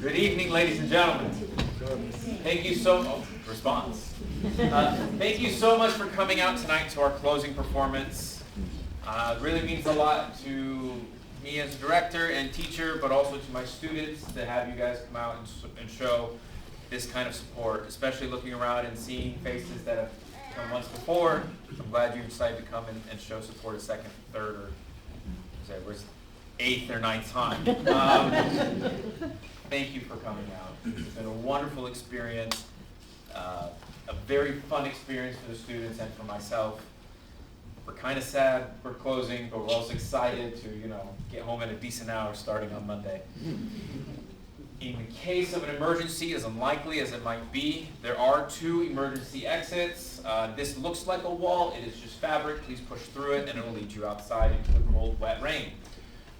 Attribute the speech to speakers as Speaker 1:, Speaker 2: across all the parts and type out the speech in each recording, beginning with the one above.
Speaker 1: Good evening, ladies and gentlemen. Thank you so much. Response. Thank you so much for coming out tonight to our closing performance. It really means a lot to me as a director and teacher, but also to my students to have you guys come out and show this kind of support, especially looking around and seeing faces that have come once before. I'm glad you decided to come and show support a second, third, or eighth or ninth time. Thank you for coming out. It's been a wonderful experience, a very fun experience for the students and for myself. We're kind of sad we're closing, but we're also excited to, get home at a decent hour starting on Monday. In the case of an emergency, as unlikely as it might be, there are 2 emergency exits. This looks like a wall. It is just fabric. Please push through it, and it will lead you outside into the cold, wet rain.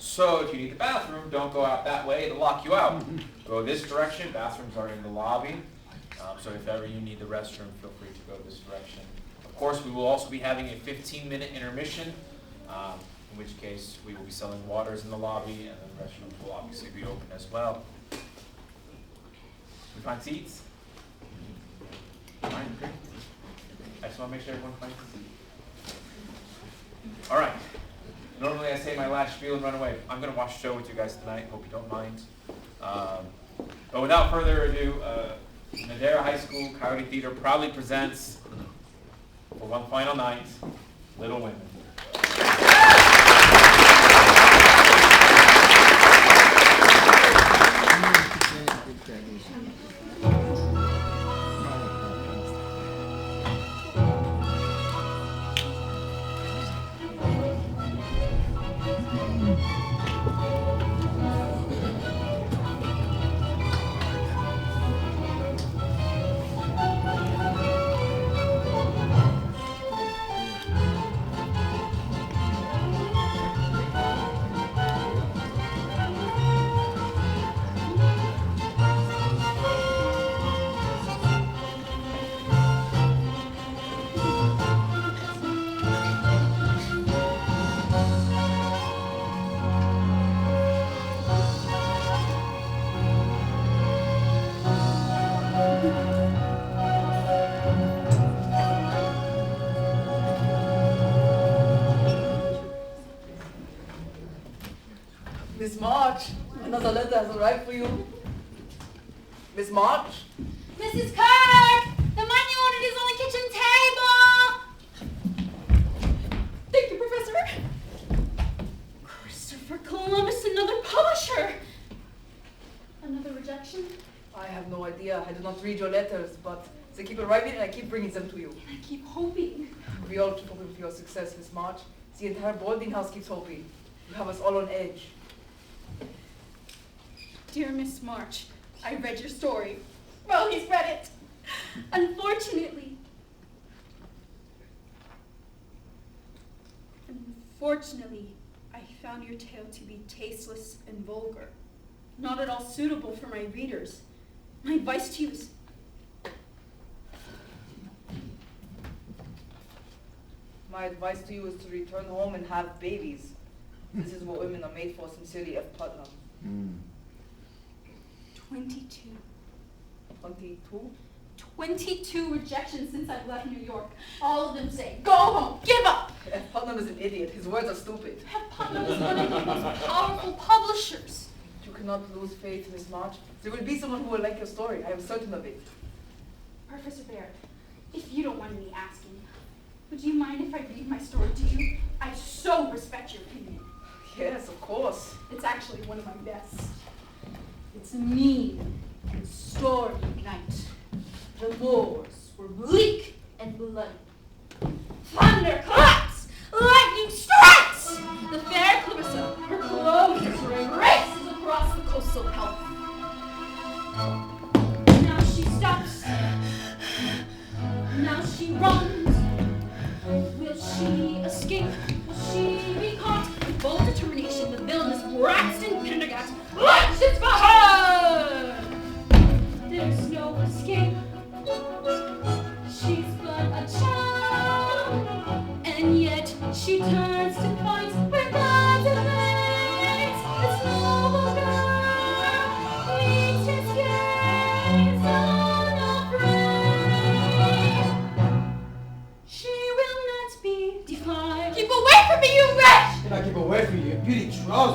Speaker 1: So if you need the bathroom, don't go out that way. It'll lock you out. Go this direction. Bathrooms are in the lobby. So if ever you need the restroom, feel free to go this direction. Of course, we will also be having a 15-minute intermission, in which case we will be selling waters in the lobby, and then the restrooms will obviously be open as well. We find seats? Fine, great. I just want to make sure everyone finds a seat. All right. Normally I say my last spiel and run away. I'm going to watch a show with you guys tonight. Hope you don't mind. But without further ado, Madera High School Coyote Theater proudly presents, for one final night, Little Women.
Speaker 2: Miss March, another letter has arrived for you. Miss March?
Speaker 3: Mrs. Kirk! The money ordered is on the kitchen table! Thank you, Professor. Christopher Columbus, another publisher! Another rejection?
Speaker 2: I have no idea. I do not read your letters, but they keep arriving and I keep bringing them to you.
Speaker 3: I keep hoping.
Speaker 2: We all keep hoping for your success, Miss March. The entire boarding house keeps hoping. You have us all on edge.
Speaker 3: Dear Miss March, I read your story. Well, he's read it. Unfortunately, I found your tale to be tasteless and vulgar, not at all suitable for my readers. My advice to you is
Speaker 2: My advice to you is to return home and have babies. This is what women are made for, sincerely, F. Putnam.
Speaker 3: 22.
Speaker 2: 22?
Speaker 3: 22 rejections since I've left New York. All of them say, go home, give up!
Speaker 2: F. Putnam is an idiot. His words are stupid.
Speaker 3: F. Putnam is one of the most powerful publishers.
Speaker 2: You cannot lose faith, Miss March. There will be someone who will like your story. I am certain of it.
Speaker 3: Professor Baird, if you don't mind me asking, would you mind if I read my story to you? I so respect your opinion.
Speaker 2: Yes, of course.
Speaker 3: It's actually one of my best. It's a mean and stormy night. The moors were bleak and bloody. Thunder claps! Lightning strikes! The fair Clarissa, her clothes races across the coastal help. Now she stops. Now she runs. Will she escape? Will she be caught? With bold determination, the villainous Braxton Pendergast launches for her! There's no escape. She's but a child, and yet she turns to fight her God's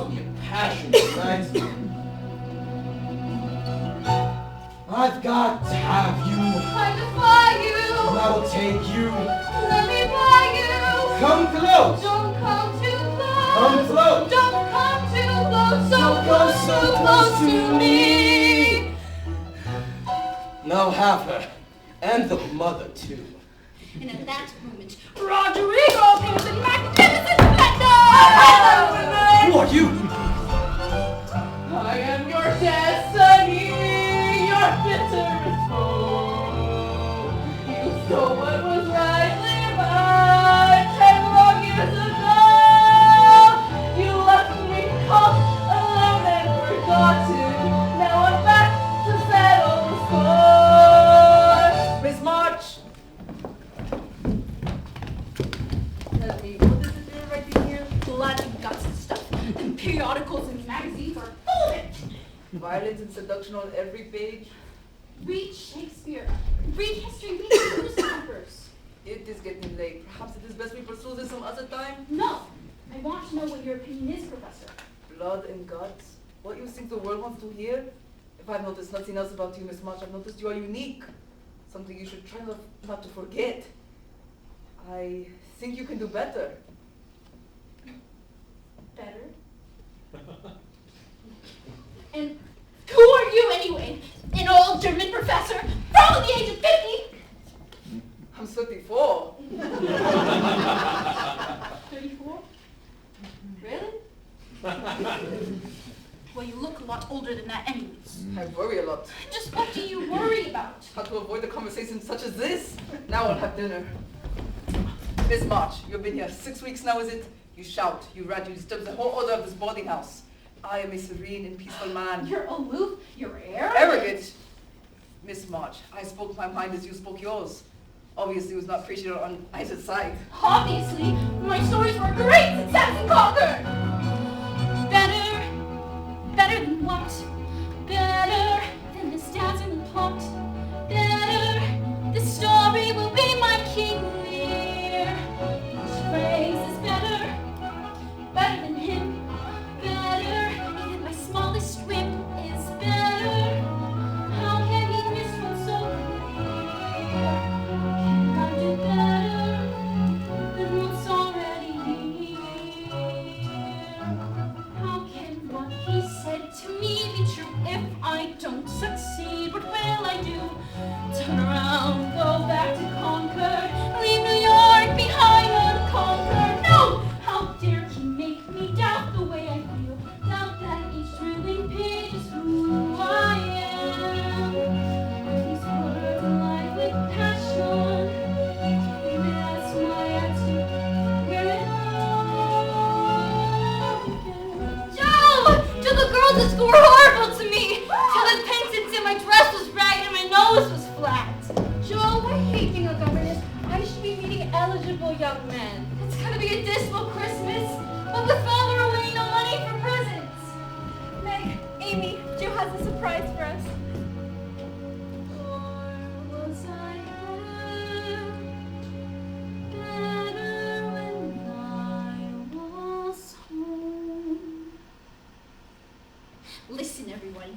Speaker 4: must be a passion tonight. I've got to have you.
Speaker 3: I defy you.
Speaker 4: I will take you.
Speaker 3: Let me buy you.
Speaker 4: Come close.
Speaker 3: Don't come too close.
Speaker 4: Come close.
Speaker 3: Don't come too close. So
Speaker 4: Don't
Speaker 3: close,
Speaker 4: come
Speaker 3: so
Speaker 4: so
Speaker 3: close
Speaker 4: close
Speaker 3: to
Speaker 4: to
Speaker 3: me.
Speaker 4: Now have her. And the mother, too.
Speaker 3: And at that moment, Rodrigo appears in magnificent splendor!
Speaker 4: Who are you?
Speaker 2: I am your destiny, your bitterest foe. You stole what was rightly mine 10 long years ago. You left me caught alone and forgotten. Now I'm back to settle the score. Miss March! Tell me, what is it you're writing here?
Speaker 3: Blood and guts and stuff. And periodicals and magazines are full of it.
Speaker 2: Violence and seduction on every page.
Speaker 3: Read Shakespeare. Read history. Read newspapers.
Speaker 2: It is getting late. Perhaps it is best we pursue this some other time.
Speaker 3: No. I want to know what your opinion is, Professor.
Speaker 2: Blood and guts. What you think the world wants to hear? If I've noticed nothing else about you, Miss March, I've noticed you are unique. Something you should try not to forget. I think you can do better.
Speaker 3: Better? And who are you anyway? An old German professor, probably the age of 50?
Speaker 2: I'm 34.
Speaker 3: 34? Really? Well, you look a lot older than that anyways.
Speaker 2: I worry a lot.
Speaker 3: Just what do you worry about?
Speaker 2: How to avoid a conversation such as this? Now I'll have dinner. Miss March, you've been here 6 weeks now, is it? You shout, you rant, you disturb the whole order of this boarding house. I am a serene and peaceful man.
Speaker 3: You're aloof, you're arrogant.
Speaker 2: Arrogant. Miss March, I spoke my mind as you spoke yours. Obviously, it was not appreciated on either side.
Speaker 3: Obviously, my stories were great success and conquer. Better than what? Better than this dazzling plot. Better, this story will be my King Lear. Each phrase is better than him. Better, even my smallest whim is better. How can he miss one so clear? Can I do better than what's already here? How can what he said to me be true if I don't succeed? What will I do? Turn around, go back to Concord, leave New York behind unconquered. No! How dare he make me doubt the way I feel? Doubt that each thrilling page is who I am. These words alive with passion. Maybe that's my answer. Where it all began. Joe! Joe, the girls at school were horrible to me. Till the pendants in my dress was ragged and my nose was flat.
Speaker 5: Joe, I hate being a governess. I should be meeting eligible young men.
Speaker 3: It's gonna be a dismal Christmas, but with Father away, no money for presents.
Speaker 5: Meg, Amy, Joe has a surprise for us.
Speaker 3: Or was I better when I was home? Listen, everyone.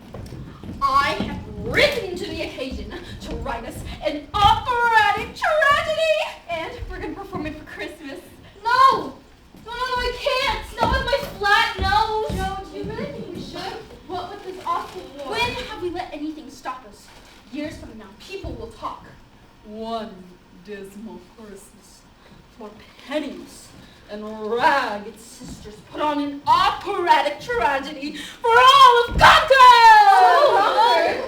Speaker 3: I have risen to the occasion to write us an operatic tragedy, and we're gonna perform it for Christmas. No, I can't. Not with my flat nose.
Speaker 5: Joe, do you really think we should? What with this awful war?
Speaker 3: When have we let anything stop us? Years from now, people will talk.
Speaker 2: One dismal Christmas for penniless and ragged sisters put on an operatic tragedy for all of Concord!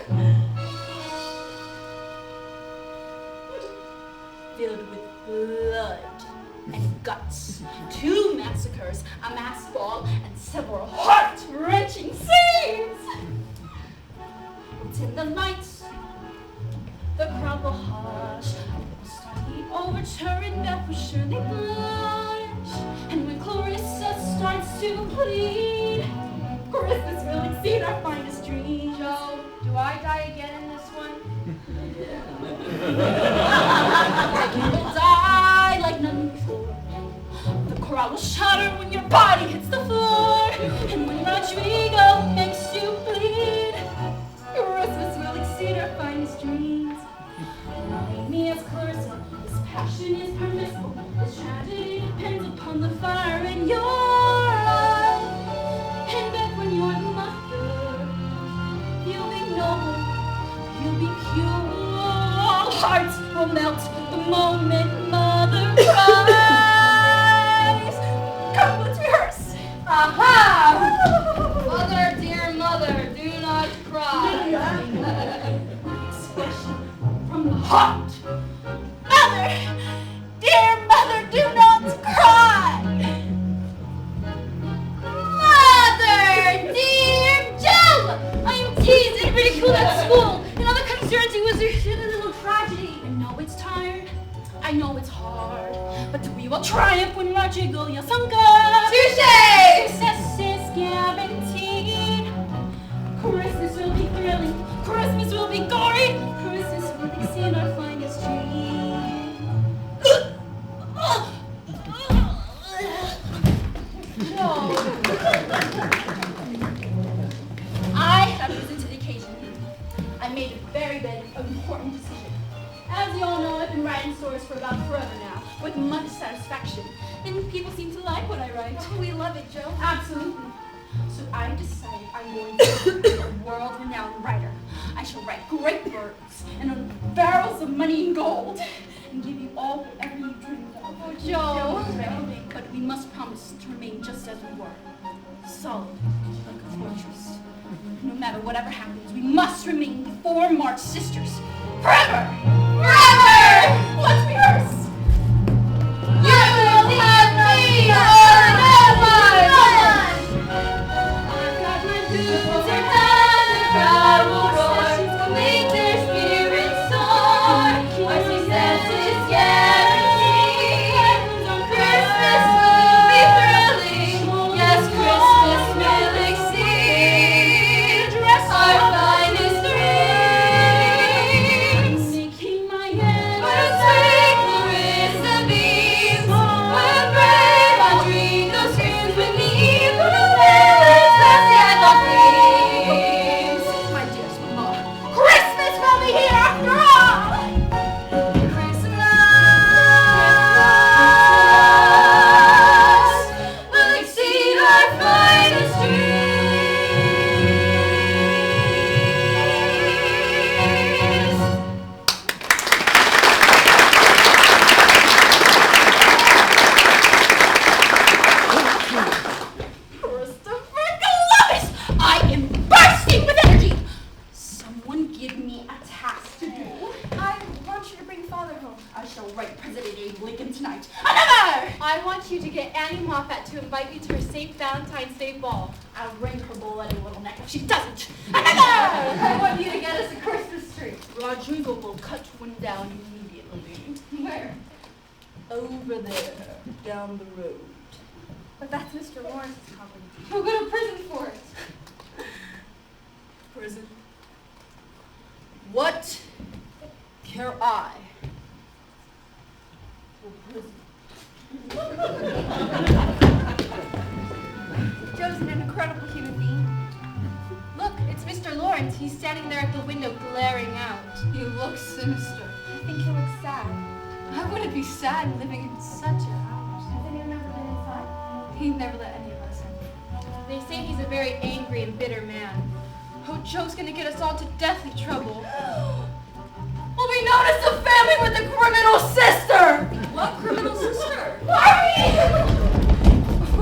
Speaker 3: Filled with blood and guts, 2 massacres, a mass ball, and several heart-wrenching scenes. But in the night, the crowd will hush, will slightly overturn, and death will surely blush. And when Clarissa starts to plead, Christmas will exceed our finest dreams.
Speaker 5: Joe, do I die again in this one?
Speaker 3: You will die like none before. The crowd will shudder when your body hits the floor. And when Rodrigo makes you bleed, Christmas will exceed our finest dreams. Knowing me as Clarissa, this passion is permissible. This tragedy depends upon the fire in your eyes. And back when you're the mother, you'll be noble, you'll be pure. Hearts will melt the moment mother cries. Come, let's rehearse. Aha!
Speaker 5: Mother, dear mother, do not cry.
Speaker 3: Expression from the heart. Mother, dear mother, do not cry. Mother, dear Joe, I am teased and ridiculed at school, and all the concerns it was a little tragedy. I know it's tired, I know it's hard, but we will triumph when Rodrigo Yasanka.
Speaker 5: Touché!
Speaker 3: Success is guaranteed. Christmas will be thrilling, Christmas will be gory, Christmas will exceed our finest dream. I have risen to the occasion. I made a very important decision. As you all know, I've been writing stories for about forever now, with much satisfaction, and people seem to like what I write.
Speaker 5: Oh, we love it, Joe.
Speaker 3: Absolutely. So I decided I'm going to be a world-renowned writer. I shall write great words and barrels of money and gold, and give you all whatever you dreamed of.
Speaker 5: Oh, Joe.
Speaker 3: But we must promise to remain just as we were, solid like a fortress. No matter whatever happens, we must remain the four March sisters forever. Forever! Let's rehearse.
Speaker 5: You will have me or no one!
Speaker 3: I've got my boots are done, the crowd will roar, make their spirits soar. Our success is guaranteed. Christmas will be thrilling. Yes, Christmas will exceed our finest dreams. Making my end. But sweet Clarissa beams. What brave Rodrigo screams beneath the lilies that yet not gleams. My dearest Mama, Christmas will be here after all. Christmas will exceed our finest dreams. Christopher Columbus! I am bursting with energy! Someone give me a task to do.
Speaker 5: I want you to bring Father home.
Speaker 3: I shall write President Abe Lincoln tonight. Another!
Speaker 5: I want you to get Annie Moffat to invite you to her St. Valentine's Day ball.
Speaker 3: I'll wring her bloody little neck if she doesn't.
Speaker 5: I
Speaker 3: Another!
Speaker 5: want you to get us a Christmas tree.
Speaker 3: Rodrigo will cut one down immediately.
Speaker 5: Where?
Speaker 3: Over there, down the road.
Speaker 5: But that's Mr. Lawrence's property.
Speaker 3: He'll go to prison for it. Prison? What care I for prison?
Speaker 5: Joe's an incredible human being. Look, it's Mr. Lawrence. He's standing there at the window glaring out.
Speaker 3: You look sinister.
Speaker 5: I think he looks sad.
Speaker 3: I wouldn't be sad living in such a house.
Speaker 5: Has anyone ever been inside?
Speaker 3: He never let any of us in.
Speaker 5: They say he's a very angry and bitter man. Oh, Joe's gonna get us all to deathly trouble.
Speaker 3: We'll be known as the family with the criminal sister! What criminal sister? Barbie!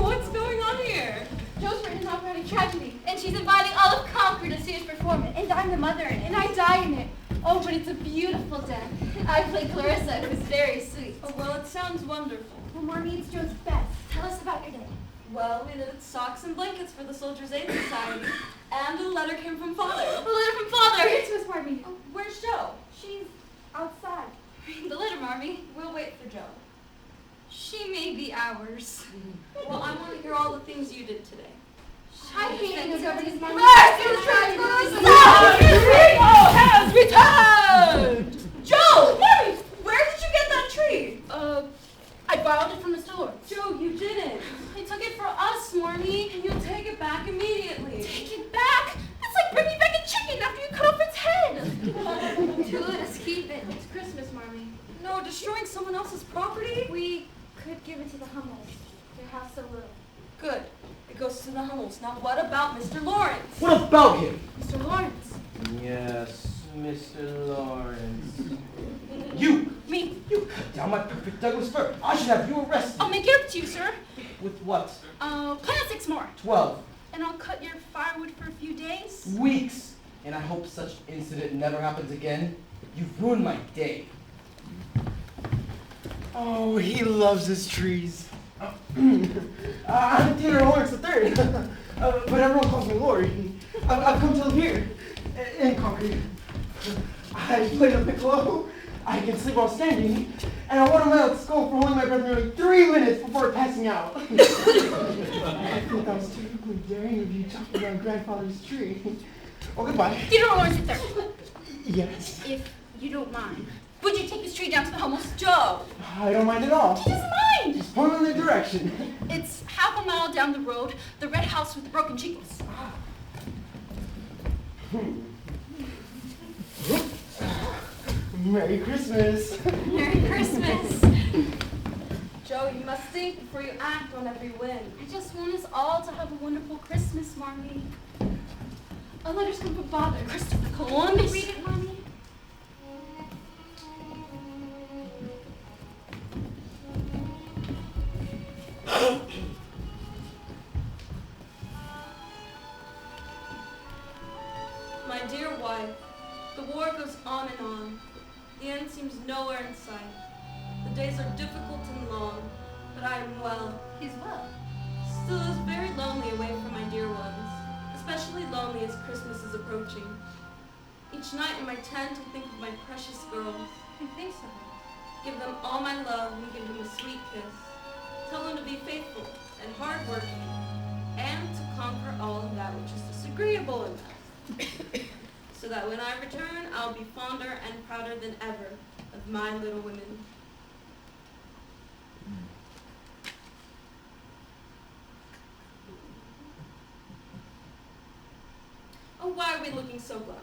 Speaker 3: What's going on here?
Speaker 5: Joe's written an operatic tragedy, and she's inviting all of Concord to see us perform it. And I'm the mother in it. And I die in it. Oh, but it's a beautiful death. I played Clarissa, and it was very sweet.
Speaker 3: Oh, well, it sounds wonderful.
Speaker 5: Well, Marmy, it's Joe's best. Tell us about your day.
Speaker 3: Well, we knitted socks and blankets for the Soldiers' Aid Society. And a letter came from Father.
Speaker 5: A letter from Father! It's Miss Marmy.
Speaker 3: Oh, where's Joe?
Speaker 5: She's outside.
Speaker 3: Read the letter, Marmy. We'll wait for Joe. She may be ours. Well, I want to hear all the things you did today.
Speaker 5: I hate the governess, Marmy.
Speaker 3: Has returned! Joe! Marmy, where did you get that tree? I borrowed it from Mr. Lawrence. Joe, you didn't. I took it for us, Marmy. You'll take it
Speaker 5: give it to the Hummels. Your house so little.
Speaker 6: Good. It goes to the Hummels. Now what about Mr. Lawrence?
Speaker 4: What about him?
Speaker 5: Mr. Lawrence.
Speaker 4: Yes, Mr. Lawrence. You!
Speaker 6: Me.
Speaker 4: You cut down my perfect Douglas fir. I should have you arrested.
Speaker 5: I'll make it up to you, sir.
Speaker 4: With what?
Speaker 5: Plant 6 more.
Speaker 4: 12
Speaker 5: And I'll cut your firewood for a few days.
Speaker 4: weeks. And I hope such incident never happens again. You've ruined my day.
Speaker 7: Oh, he loves his trees. I'm Theodore Lawrence III, but everyone calls me Lori. I've come to live here, in Concord. I play the piccolo, I can sleep while standing, and I won a medal at school for holding my breath nearly 3 minutes before passing out. I think that was terribly daring of you talking about grandfather's tree. Well, goodbye.
Speaker 5: Theodore Lawrence III.
Speaker 7: Yes.
Speaker 5: If you don't mind, would you take this tree down to the Hummels?
Speaker 6: Joe.
Speaker 7: I don't mind at all.
Speaker 5: He doesn't mind.
Speaker 7: Just point in the direction.
Speaker 5: It's half a mile down the road, the red house with the broken shingles.
Speaker 7: Merry Christmas.
Speaker 5: Merry Christmas.
Speaker 6: Joe, you must think before you act on every whim.
Speaker 5: I just want us all to have a wonderful Christmas, Marmy. A letter's come from Father. Christopher Columbus. Read it, Marmy.
Speaker 6: My dear wife, the war goes on and on. The end seems nowhere in sight. The days are difficult and long, but I am well.
Speaker 5: He's well.
Speaker 6: Still, it is very lonely away from my dear ones, especially lonely as Christmas is approaching. Each night in my tent, I think of my precious girls.
Speaker 5: I think so.
Speaker 6: Give them all my love and give them a sweet kiss. Tell them to be faithful and hardworking, and to conquer all of that which is disagreeable in them. So that when I return, I'll be fonder and prouder than ever of my little women. Oh, why are we looking so glum?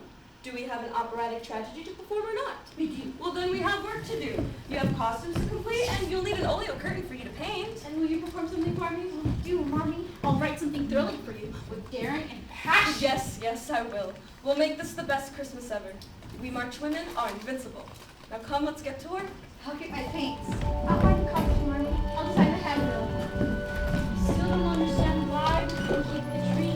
Speaker 6: Do we have an operatic tragedy to perform or not?
Speaker 5: We do.
Speaker 6: Well, then we have work to do. You have costumes to complete, and you'll need an oleo curtain for you to paint.
Speaker 5: And will you perform something for me? Will you do, Mommy? I'll write something thrilling for you with daring and passion.
Speaker 6: Yes, yes, I will. We'll make this the best Christmas ever. We March women are invincible. Now come, let's get to work.
Speaker 5: I'll get my paints. I'll find the costume, Mommy. I'll design the handbill. Still don't understand why we can't keep the tree.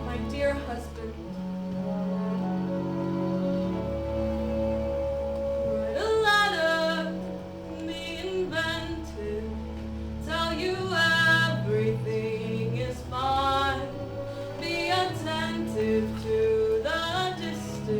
Speaker 6: My dear husband, write a letter, be inventive, tell you everything is fine, be attentive to the distance.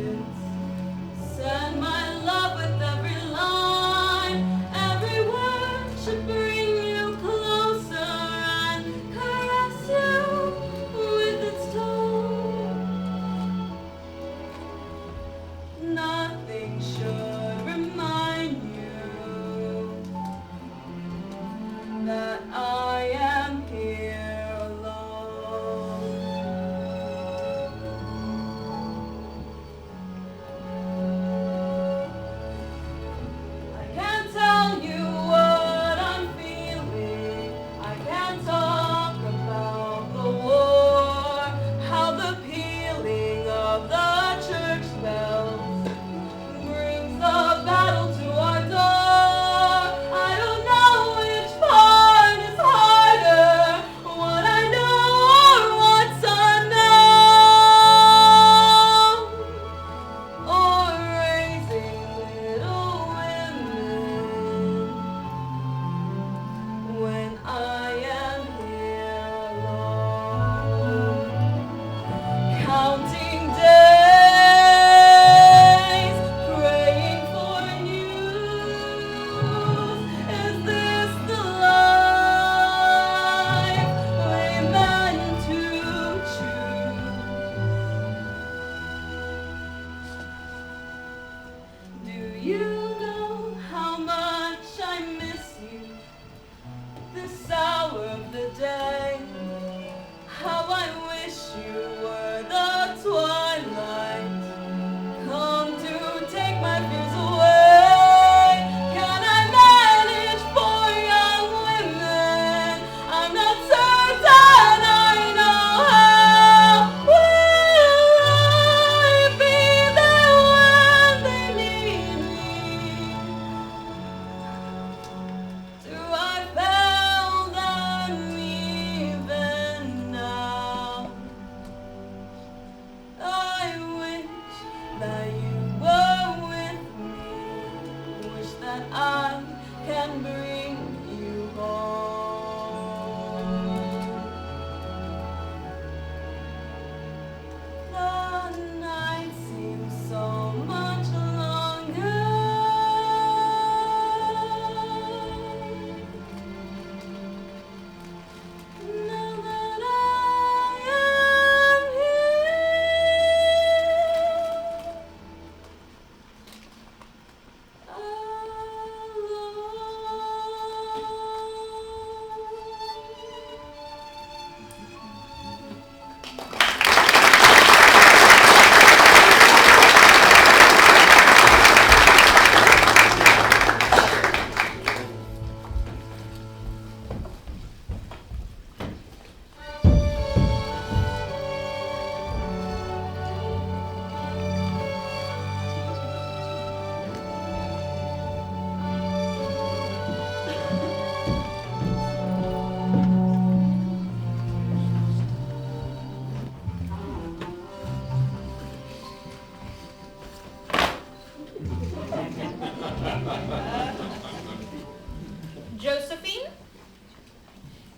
Speaker 5: Josephine?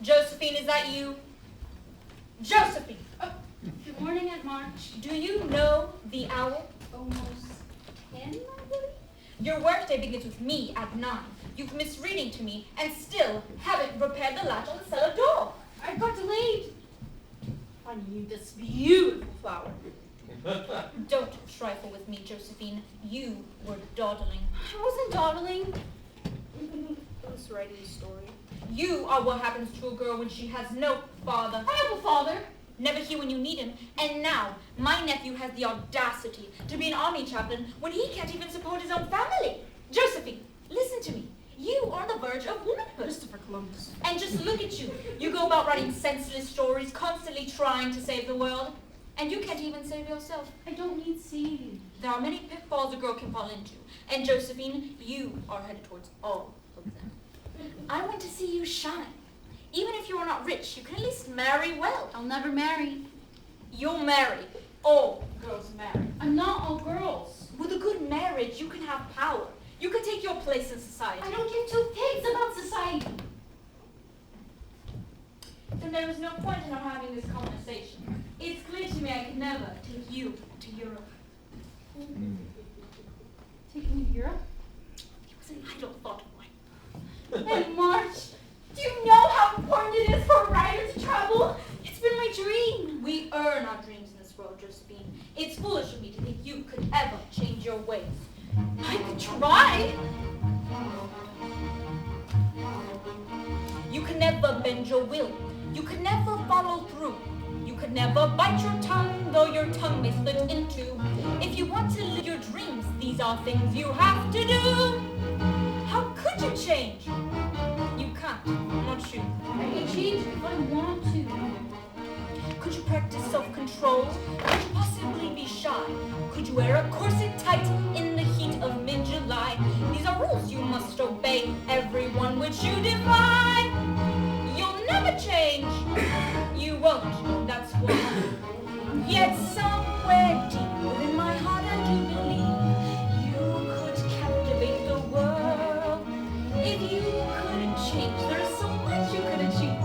Speaker 5: Josephine, is that you? Josephine!
Speaker 3: Good morning, Aunt March.
Speaker 5: Do you know the hour?
Speaker 3: Almost 10, I believe?
Speaker 5: Your workday begins with me at 9. You've missed reading to me and still haven't repaired the latch on the cellar door.
Speaker 3: I got delayed. Finding you this beautiful flower.
Speaker 5: Don't trifle with me, Josephine. You were dawdling.
Speaker 3: I wasn't dawdling. I was writing a story.
Speaker 5: You are what happens to a girl when she has no father.
Speaker 3: I have a father.
Speaker 5: Never here when you need him. And now, my nephew has the audacity to be an army chaplain when he can't even support his own family. Josephine, listen to me. You are on the verge of womanhood.
Speaker 3: Christopher Columbus.
Speaker 5: And just look at you. You go about writing senseless stories, constantly trying to save the world. And you can't even save yourself.
Speaker 3: I don't need saving.
Speaker 5: There are many pitfalls a girl can fall into. And Josephine, you are headed towards all of them. I want to see you shine. Even if you are not rich, you can at least marry well.
Speaker 3: I'll never marry.
Speaker 5: You'll marry. All girls marry.
Speaker 3: I'm not all girls.
Speaker 5: With a good marriage, you can have power. You can take your place in society.
Speaker 3: I don't give two pigs about society.
Speaker 5: Then there is no point in our having this conversation. It's clear to me I could never take you to Europe.
Speaker 3: Take me to Europe?
Speaker 5: It was an idle thought of mine.
Speaker 3: And March, do you know how important it is for a writer to travel?
Speaker 5: It's been my dream. We earn our dreams in this world, Josephine. It's foolish of me to think you could ever change your ways.
Speaker 3: I could try.
Speaker 5: You could never bend your will. You could never follow through. You could never bite your tongue, though your tongue may split in two. If you want to live your dreams, these are things you have to do. How could you change? You can't, not you.
Speaker 3: I can change if I want to.
Speaker 5: Could you practice self-control? Could you possibly be shy? Could you wear a corset tight in the heat of mid-July? These are rules you must obey, every one which you defy. You'll never change. You won't, that's why. Yet somewhere deep within my heart I do believe you could captivate the world. If you could change, there's so much you could achieve.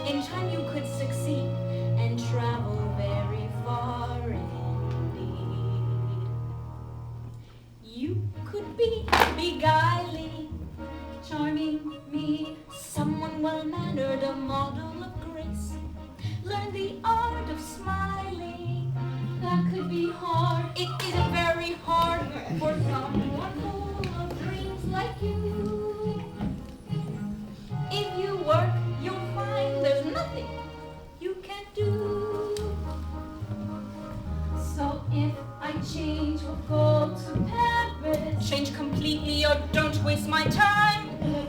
Speaker 5: In time you could succeed and travel very far indeed. You could be beguiling, charming me, someone well-mannered, a model of grace. Learn the art of smiling.
Speaker 3: That could be hard.
Speaker 5: It isn't very hard for someone full of dreams like you. If you work, you'll find there's nothing you can't do.
Speaker 3: So if I change, we'll go to Paris.
Speaker 5: Change completely or don't waste my time.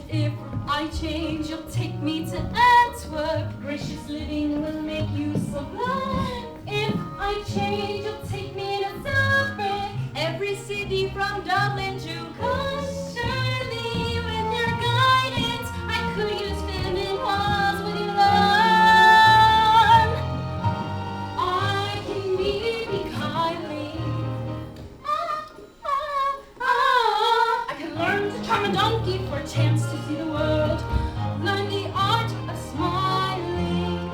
Speaker 3: If I change, you'll take me to Antwerp.
Speaker 5: Gracious living will make you sublime.
Speaker 3: If I change, you'll take me to Zurich.
Speaker 5: Every city from Dublin to
Speaker 3: Surely, with your guidance, I could use feminine walls with your love. I can be beguiling. I can learn to charm a donkey for a chance to see the world. Learn the art of smiling.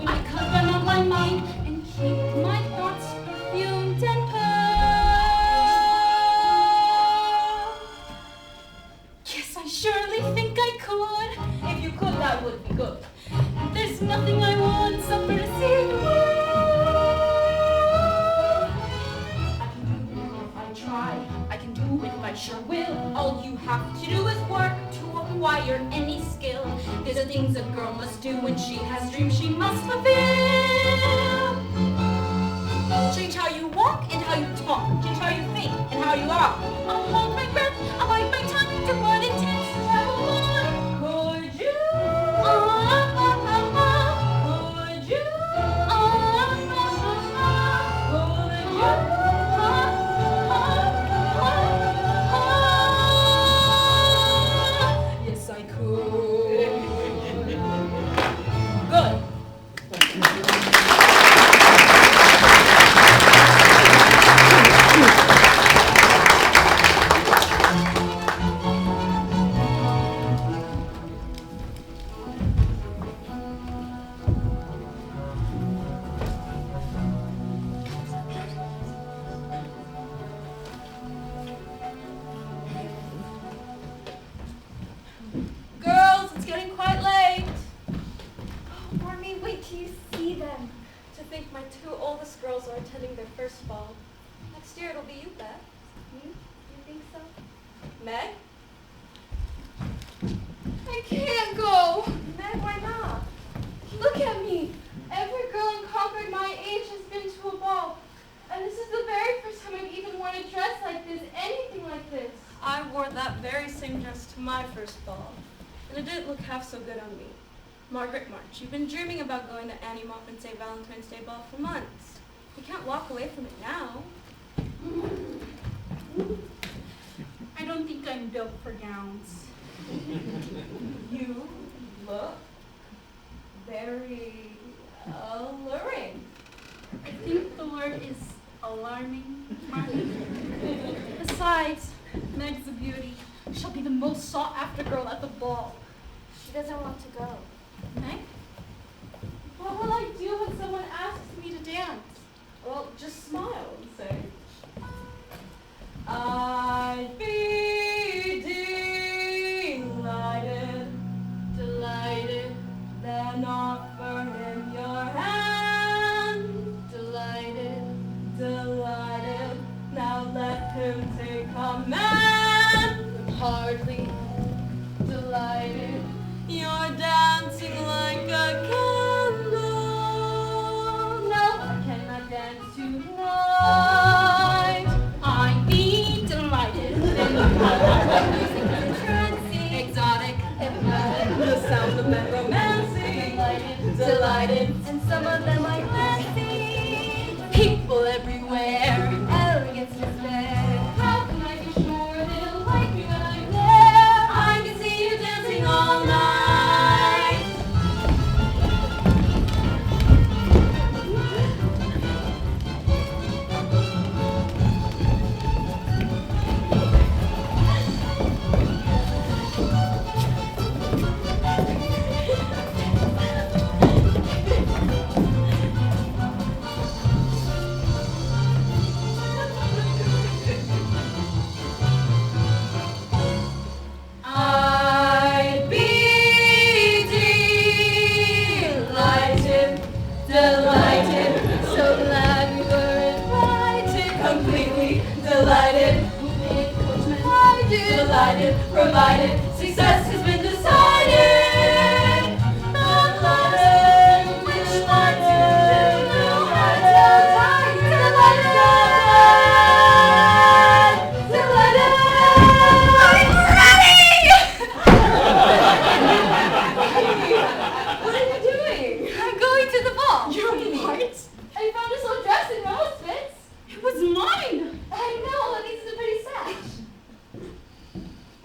Speaker 3: I could run on my mind and keep my thoughts perfumed and pure. Yes, I surely think I could.
Speaker 5: If you could, that would be good.
Speaker 3: There's nothing I want except for to see the world.
Speaker 6: sad to think my two oldest girls are attending their first ball. Next year it'll be you, Beth. You think so? Meg?
Speaker 3: I can't go.
Speaker 6: Meg, why not?
Speaker 3: Look at me. Every girl in Concord my age has been to a ball. And this is the very first time I've even worn a dress like this, anything like this.
Speaker 6: I wore that very same dress to my first ball, and it didn't look half so good on me. Margaret March, you've been dreaming about going to Annie Moffin's St. Valentine's Day ball for months. You can't walk away from it now.
Speaker 3: I don't think I'm built for gowns.
Speaker 6: You look very alluring.
Speaker 3: I think the word is alarming, Marty. Besides, Meg's a beauty. She'll be the most sought-after girl at the ball.
Speaker 5: She doesn't want to go.
Speaker 3: Meg? What will I do when someone asks me to dance?
Speaker 6: Well, just smile and say, I'd be delighted,
Speaker 3: Delighted,
Speaker 6: then offer him your hand.
Speaker 3: delighted.
Speaker 6: Delighted, now let him take command.
Speaker 3: Hardly delighted.
Speaker 6: You're dancing like a candle.
Speaker 3: No, I cannot dance tonight. I'd be delighted.
Speaker 6: Entrancing, exotic, hypnotic, the sound of men romancing. Delighted,
Speaker 3: And some of them I fancy.
Speaker 6: people everywhere.
Speaker 3: Elegance is there. How can I be sure they'll like me when I'm there?
Speaker 6: I can see you dancing all night. I'd be delighted, delighted, so glad we were invited, completely delighted, delighted, provided, success has been decided. Delighted, which one to do, delighted. What are you doing?
Speaker 3: I'm going to the ball.
Speaker 6: You're what?
Speaker 3: I found this old dress in Rose Fits.
Speaker 6: It was mine.
Speaker 3: I know, and this is a pretty sash.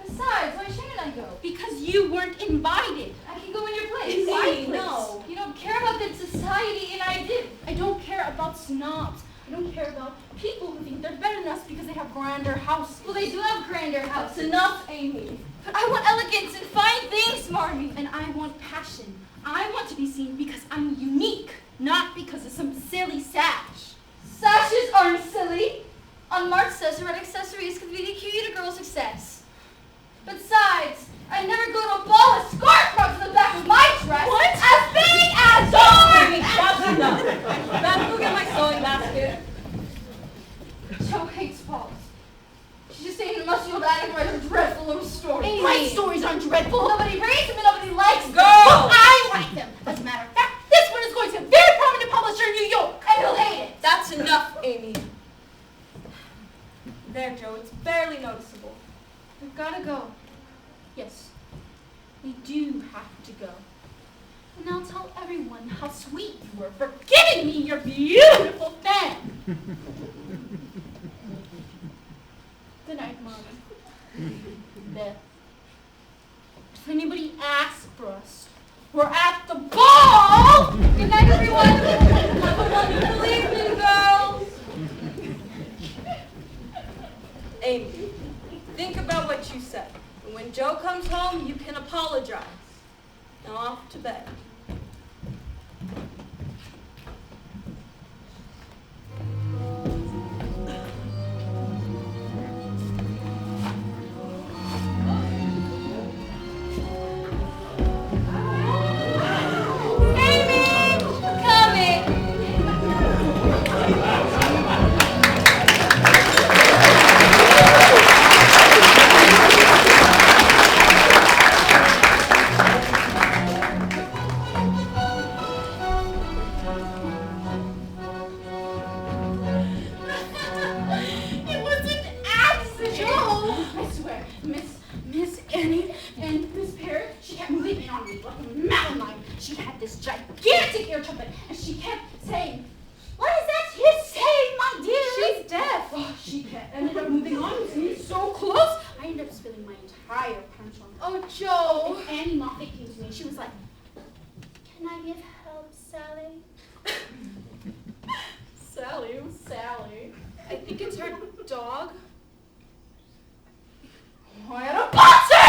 Speaker 3: Besides, why shouldn't I go?
Speaker 5: Because you weren't invited.
Speaker 3: I can go in your place.
Speaker 6: My place?
Speaker 3: No. You don't care about good society, and I do.
Speaker 5: I don't care about snobs. I don't care about people who think they're better than us because they have grander houses.
Speaker 3: Well, they do have grander houses.
Speaker 6: Enough, Amy.
Speaker 5: But I want elegance and fine things, Marmy. And I want passion. I want to be seen because I'm unique, not because of some silly sash.
Speaker 3: Sashes aren't silly. On March says red accessories can be the key to girl success. Besides, I never go to a ball with scarf rubbed to the back of my dress.
Speaker 5: What?
Speaker 3: As big as
Speaker 6: Amy,
Speaker 3: yours!
Speaker 6: that's enough. Beth, go get my sewing basket.
Speaker 3: Joe hates balls. She's just saying the musty old attic writer dreadful little stories.
Speaker 5: Amy. My stories aren't dreadful.
Speaker 3: Nobody reads them and nobody likes them.
Speaker 6: Go!
Speaker 5: Well, I like them. As a matter of fact, this one is going to a very prominent publisher in New York.
Speaker 3: And he'll hate it.
Speaker 6: That's enough, Amy. There, Joe, it's barely noticeable.
Speaker 3: We've gotta go.
Speaker 5: Yes, we do have to go. And I'll tell everyone how sweet you were for giving me your beautiful fan. Good night, Mommy. Beth. If anybody asks for us, we're at the ball!
Speaker 3: Good night, everyone.
Speaker 6: Have a wonderful evening, girls. Amy, think about what you said. And when Joe comes home, you can apologize. Now off to bed.
Speaker 3: she kept saying, "What is that he's saying, my dear?"
Speaker 6: She's deaf.
Speaker 3: Oh, she ended up moving on to me so close. I ended up spilling my entire punch on her.
Speaker 6: Oh, Joe.
Speaker 3: And Annie Moffat came to me. She was like, "Can I get help, Sally?"
Speaker 6: Sally, who's Sally? I think it's her dog.
Speaker 3: Oh, I had a boxer!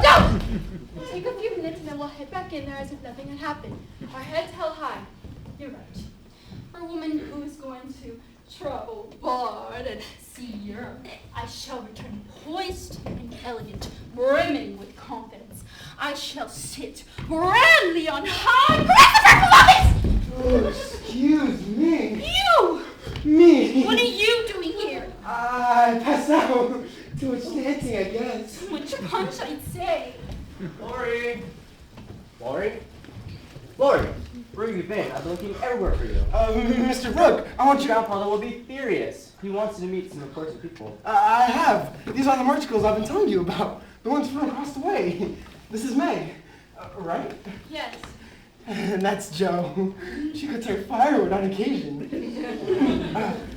Speaker 3: Don't!
Speaker 6: We'll take a few minutes and then we'll head back in there as if nothing had happened. Our heads held high.
Speaker 3: You're right. For a woman who is going to travel abroad and see Europe, I shall return poised and elegant, brimming with confidence. I shall sit grandly on high.
Speaker 7: Oh, excuse me.
Speaker 3: You!
Speaker 7: Me.
Speaker 3: What are you doing here?
Speaker 7: I passed out. Too much dancing, I guess.
Speaker 3: Too much punch, I'd say.
Speaker 4: Lori! Lori? Lori! Where have you been? I've been looking everywhere for you.
Speaker 7: Mr. Brooke, I want you.
Speaker 4: Grandfather will be furious. He wants you to meet some important people.
Speaker 7: I have. These are the marchicles I've been telling you about. The ones from across the way. This is Meg, right?
Speaker 6: Yes.
Speaker 7: And that's Joe. She cuts her firewood on occasion.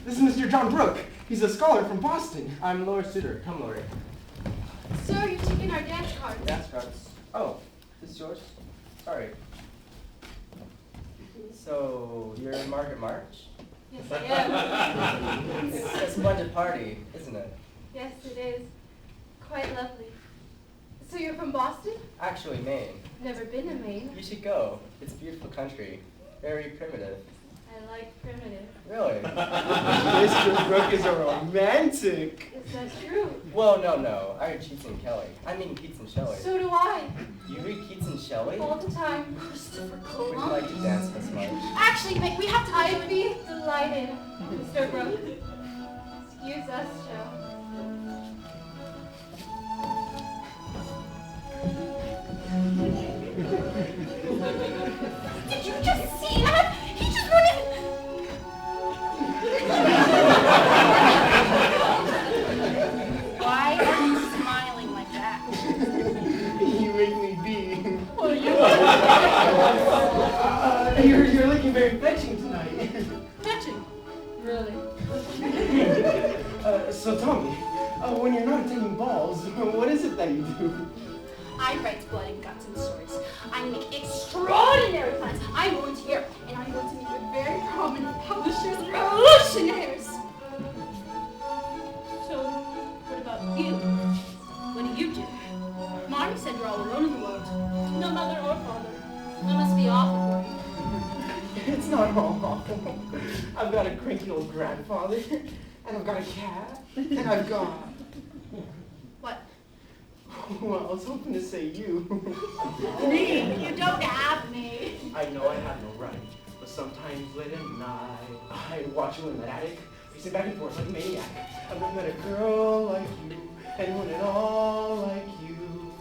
Speaker 7: This is Mr. John Brooke. He's a scholar from Boston.
Speaker 4: I'm Laura Suter. Come, Lori.
Speaker 6: Sir, you've taken our dance cards.
Speaker 4: Dance cards. Oh, this is yours? Sorry. So, you're in Margaret March?
Speaker 6: Yes, I am.
Speaker 4: It's a splendid party, isn't it?
Speaker 6: Yes, it is. Quite lovely. So you're from Boston?
Speaker 4: Actually, Maine.
Speaker 6: Never been to Maine.
Speaker 4: You should go. It's a beautiful country. Very primitive.
Speaker 6: I like primitive.
Speaker 4: Really?
Speaker 7: Mr. Brooke is a romantic.
Speaker 6: Is that true?
Speaker 4: Well, no. I read Keats and Kelly. I mean Keats and Shelley.
Speaker 6: So do I.
Speaker 4: You read Keats and Shelley?
Speaker 6: All the time.
Speaker 3: Christopher
Speaker 4: Would you
Speaker 3: Columbus.
Speaker 4: like to dance this much?
Speaker 3: Actually, Meg, we have to
Speaker 6: I'd be delighted, Mr. Brooke. Excuse us, Joe.
Speaker 3: Did you just see that? He just wanted. Why are you smiling like that?
Speaker 7: You make me be.
Speaker 3: What are you
Speaker 7: You're looking very fetching tonight.
Speaker 3: fetching? Really?
Speaker 7: So tell me, when you're not attending balls, what is it that you do?
Speaker 3: I write blood and guts and stories. I make extraordinary plans. I volunteer, and I'm going to meet with very prominent publishers and revolutionaries. So, what about you? What do you do? Marty said you're all alone in the world. No mother or father. That must be awful for you.
Speaker 7: It's not all awful. I've got a cranky old grandfather, and I've got a cat, and I've got...
Speaker 3: What?
Speaker 7: Well, I was hoping to say you.
Speaker 3: Me? You don't have me.
Speaker 7: I know I have no right, but sometimes late at night, I watch you in that attic, pacing back and forth like a maniac. I've never met a girl like you, anyone at all like you.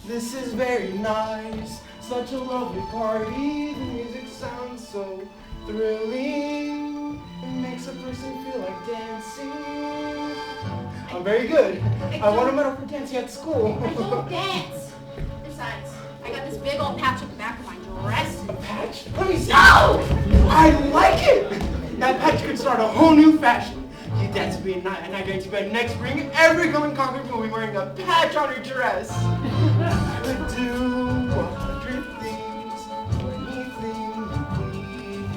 Speaker 7: This is very nice, such a lovely party. The music sounds so thrilling. It makes a person feel like dancing. I'm very good. I won a medal for dancing at school.
Speaker 3: I don't dance. Besides, I got this big old patch on the back of my dress.
Speaker 7: A patch? Let me see.
Speaker 3: No!
Speaker 7: I like it! That patch could start a whole new fashion. You dance with me and I go to bed next spring. Every girl in Concord will be wearing a patch on her dress. I could do 100 things, anything you please.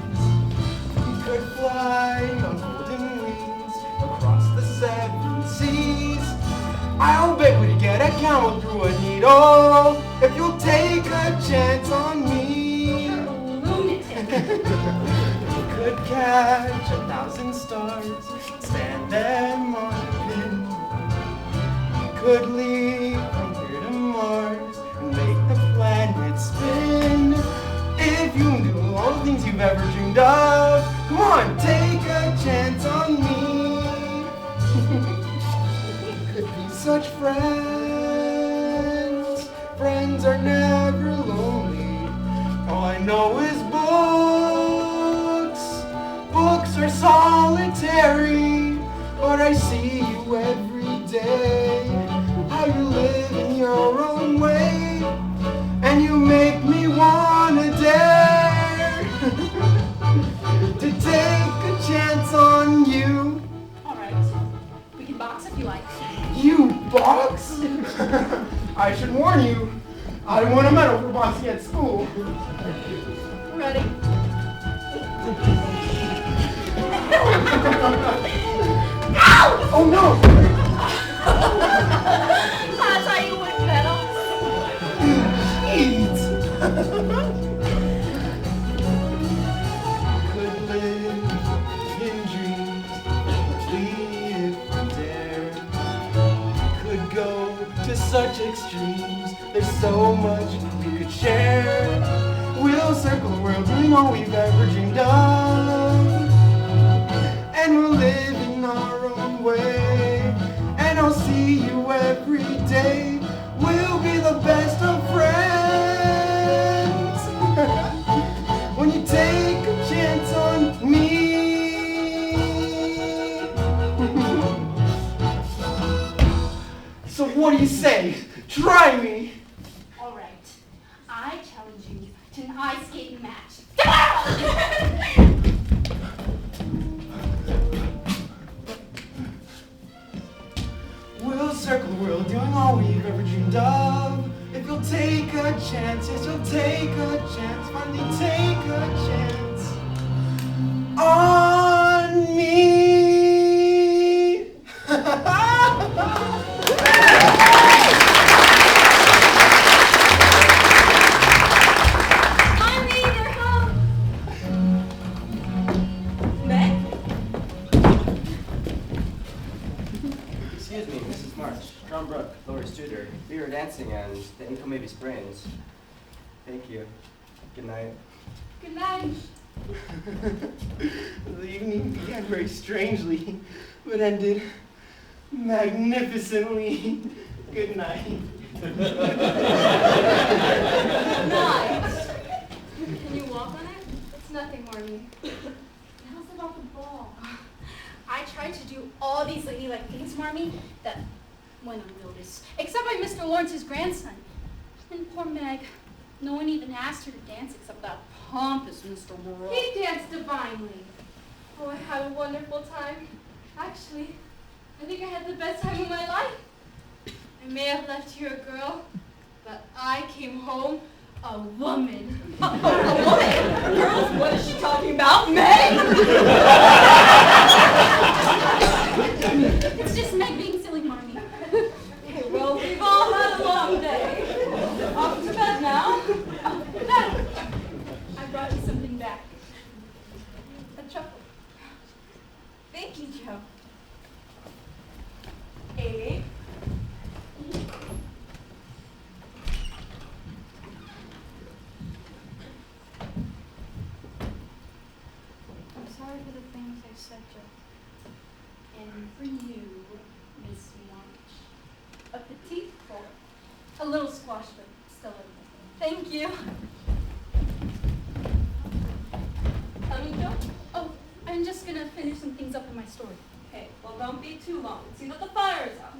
Speaker 7: We could fly on golden wings across the 7 seas. I'll bet we'd get a camel through a needle if you'll take a chance on me.
Speaker 3: You're a lunatic.
Speaker 7: We could catch 1,000 stars, stand them on a pin. We could leave from here to Mars and make the planet spin. If you knew all the things you've ever dreamed of, come on, take a chance on me. We could be such friends. Friends are never lonely. All I know is books. Books are solitary, but I see you every day. How you live in your own way, and you make me wanna dare. to take a chance on you.
Speaker 3: All right. We can box if you like.
Speaker 7: You box? I should warn you, I won a medal for boxing at school.
Speaker 3: Ready?
Speaker 7: Oh no!
Speaker 3: That's how you win medals.
Speaker 7: Jeez! Could live in dreams, lead from dare. Could go to such extremes, there's so much we could share. We'll circle the world doing all we've ever dreamed of. And we'll live in our own way. And I'll see you every day. We'll be the best of friends. When you take a chance on me. So what do you say? Try me.
Speaker 3: All right. I challenge you to an ice skating match.
Speaker 7: We'll circle the world doing all we've ever dreamed of. If you'll take a chance, yes, you'll take a chance. Finally take a chance on me.
Speaker 6: I'm either home. Meg?
Speaker 4: Excuse me, Mrs. March. John Brooke, Laura's tutor. We were dancing and the ankle may be sprained. Thank you. Good night.
Speaker 3: Good night.
Speaker 7: The evening began very strangely, but ended magnificently. Good night.
Speaker 6: Night. Can you walk on it?
Speaker 3: It's nothing, Marmy. Tell us about the ball. I tried to do all these ladylike things, Marmy, that went unnoticed, except by Mr. Lawrence's grandson. And poor Meg, no one even asked her to dance except that pompous Mr. Brooke.
Speaker 6: He danced divinely. Oh, I had a wonderful time. Actually, I think I had the best time of my life. I may have left here a girl, but I came home a woman.
Speaker 2: A woman? Girls, what is she talking about? Meg?
Speaker 3: It's just Meg being silly, Marmy.
Speaker 6: Okay, well, we've all had a long day. Off to bed now.
Speaker 3: Dad, I brought you something back. A truffle.
Speaker 6: Thank you, Joe. 8.
Speaker 3: I'm sorry for the things I said, Joe. And for you, Miss March. A petite four. A little squash, but still a thank you.
Speaker 6: Coming, Joe?
Speaker 3: Oh, I'm just gonna finish some things up in my story.
Speaker 6: Okay, well, don't be too long. See that the fire is out.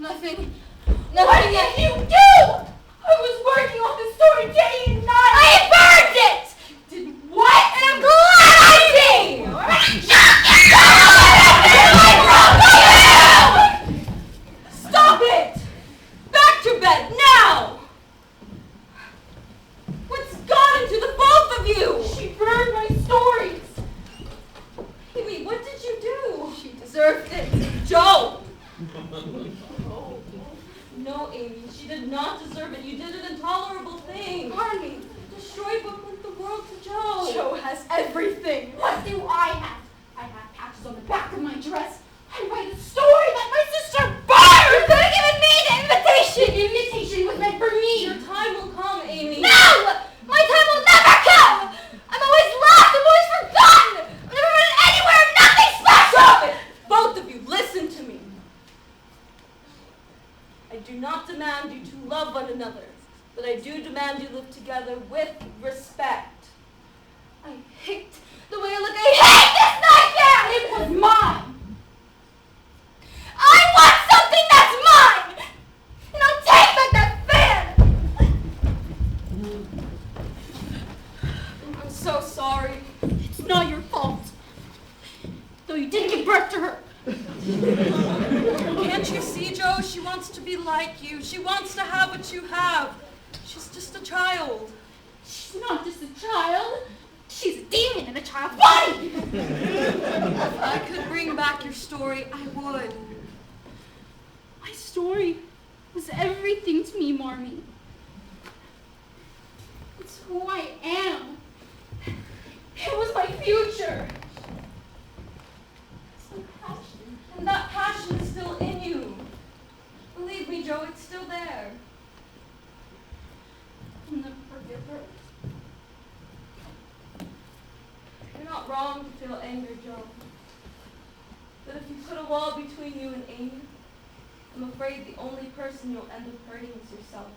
Speaker 3: Nothing.
Speaker 5: What did you do? I was working on this story day and night. I burned it!
Speaker 3: Did what?
Speaker 5: And I'm glad I did! Stop it! Back to bed, now! What's gotten to the both of you?
Speaker 3: She burned my stories.
Speaker 5: Amy, what did you do?
Speaker 3: She deserved it.
Speaker 5: Joe! No, Amy, she did not deserve it. You did an intolerable thing.
Speaker 3: Pardon me.
Speaker 5: Destroyed what meant the world to Joe.
Speaker 3: Joe has everything. What do I have? I have patches on the back of my dress. I write a story that my sister burned!
Speaker 5: You could have given me the invitation!
Speaker 3: The invitation was meant for me!
Speaker 5: Your time will come, Amy.
Speaker 3: No! My time will never come! I'm always lost! I'm always forgotten! I've never been anywhere! Nothing special!
Speaker 5: Stop it! Both of you, listen to me. I do not demand you to love one another, but I do demand you live together with respect.
Speaker 3: I hate the way I look. I hate this nightmare! It was mine! I want something that's mine! And I'll take back that fan!
Speaker 5: I'm so sorry.
Speaker 3: It's not your fault. Though you did give birth to her.
Speaker 5: Can't you see, Joe? She wants to be like you. She wants to have what you have. She's just a child.
Speaker 3: She's not just a child. She's a demon in a child's body!
Speaker 5: If I could bring back your story, I would.
Speaker 3: My story was everything to me, Marmee. It's who I am. It was my future.
Speaker 5: Some passion. And that passion is still in you. Believe me, Joe, it's still there.
Speaker 3: I'll never forgive her.
Speaker 5: You're not wrong to feel anger, Joe. But if you put a wall between you and Amy, I'm afraid the only person you'll end up hurting is yourself.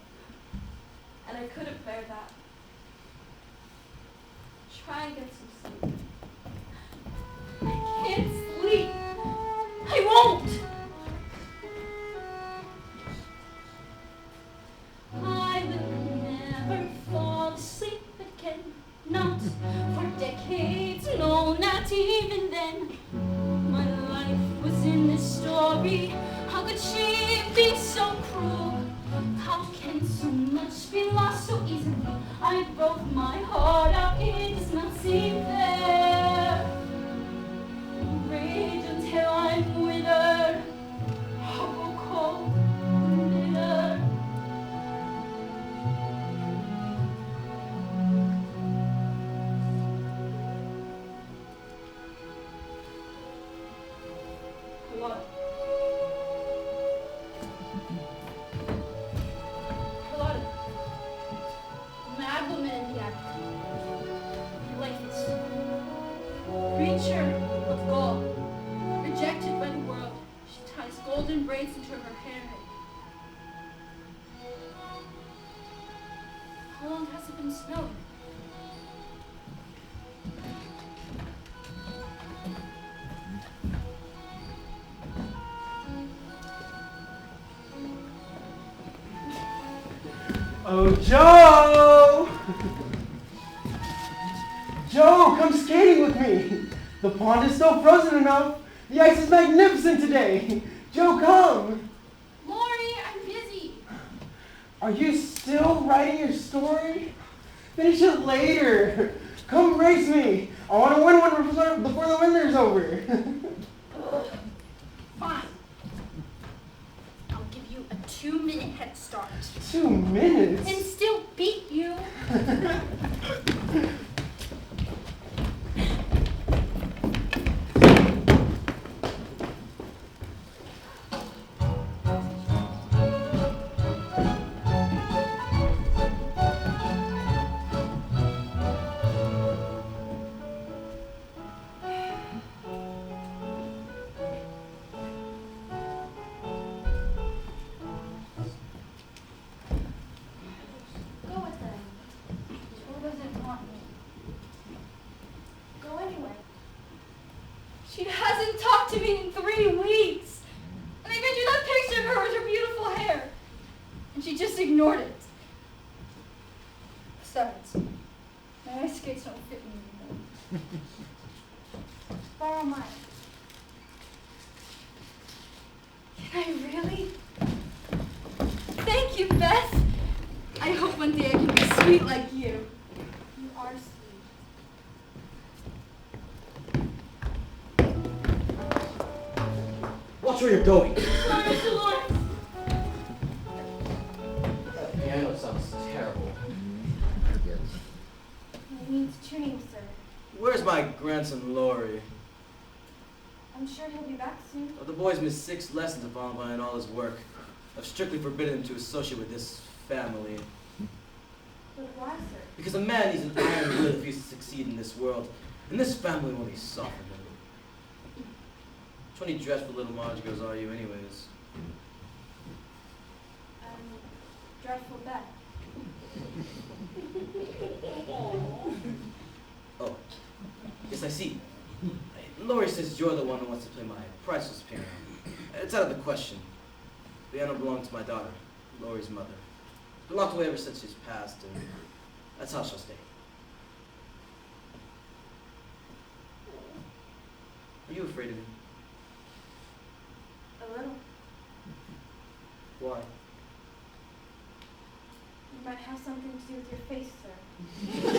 Speaker 5: And I couldn't bear that. Try and get some sleep.
Speaker 3: I can't sleep. I won't.
Speaker 5: I will never fall asleep again. Not for decades, no, not even then. My life was in this story. How could she be so cruel? How can so much be lost so easily? I broke my heart out, it does not seem fair. Rage until I'm withered. I'll go cold and bitter. Carlotta. Carlotta.
Speaker 3: Mad woman in the act.
Speaker 5: Your life is
Speaker 3: Creature of gold. Rejected by the world. She ties golden braids into her hair. How long has it been snowing?
Speaker 7: Oh, Joe! Joe, come skating with me. The pond is still frozen enough. The ice is magnificent today. Joe, come.
Speaker 3: Lori, I'm busy.
Speaker 7: Are you still writing your story? Finish it later. Come race me. I want to win one before the winter's over.
Speaker 3: Fine. I'll give you a 2-minute head start.
Speaker 7: 2 minutes?
Speaker 3: And still beat you. ignored it. Besides, my ice skates don't fit me anymore. Borrow mine. Can I really? Thank you, Beth. I hope one day I can be sweet like you. You are sweet.
Speaker 7: Watch where you're going.
Speaker 5: Sorry, Mr. Lawrence.
Speaker 7: That piano sounds terrible.
Speaker 3: I need tuning, sir.
Speaker 7: Where's my grandson Laurie?
Speaker 3: I'm sure he'll be back soon.
Speaker 7: The boy's missed 6 lessons of Alma and all his work. I've strictly forbidden him to associate with this family.
Speaker 3: But why, sir?
Speaker 7: Because a man needs an iron will if he's to succeed in this world. And this family won't be softened. Which one you dress for little Margos are you anyways?
Speaker 3: Dreadful Beth.
Speaker 7: Oh, yes, I see. Laurie says you're the one who wants to play my priceless piano. It's out of the question. The piano belongs to my daughter, Laurie's mother. It's been locked away ever since she's passed, and that's how she'll stay. Are you afraid of me?
Speaker 3: A little.
Speaker 7: Why?
Speaker 3: It might have something to do with your face, sir. It's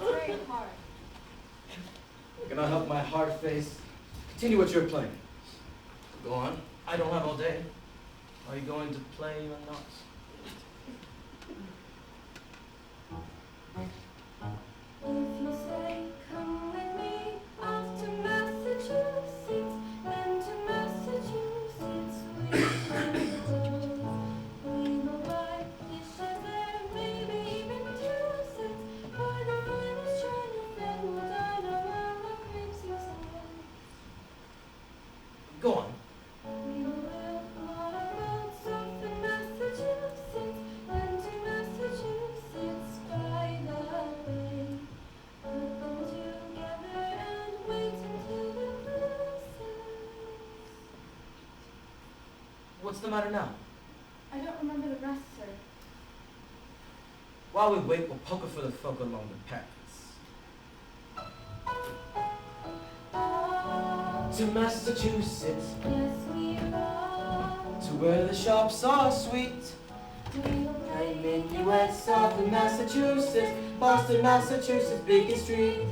Speaker 3: very hard.
Speaker 7: Can I help my hard face? Continue what you're playing. Go on. I don't have all day. Are you going to play or not?
Speaker 3: If you say, come with me off to Massachusetts, then to Massachusetts we go. We will buy dishes there, maybe even 2 cents, for the finest china, then we'll dine around the crimson sands.
Speaker 7: Go on.
Speaker 3: We will live on our boats off in Massachusetts, then to Massachusetts by the bay. Put them together and wait until the closes.
Speaker 7: What's the matter now?
Speaker 3: I don't remember the rest, sir.
Speaker 7: While we wait, we'll poker for the folk along the paths. To Massachusetts,
Speaker 3: Yes, we are.
Speaker 7: to where the shops are sweet.
Speaker 3: We'll play
Speaker 7: Minuets off in Massachusetts, Boston, Massachusetts, biggest street.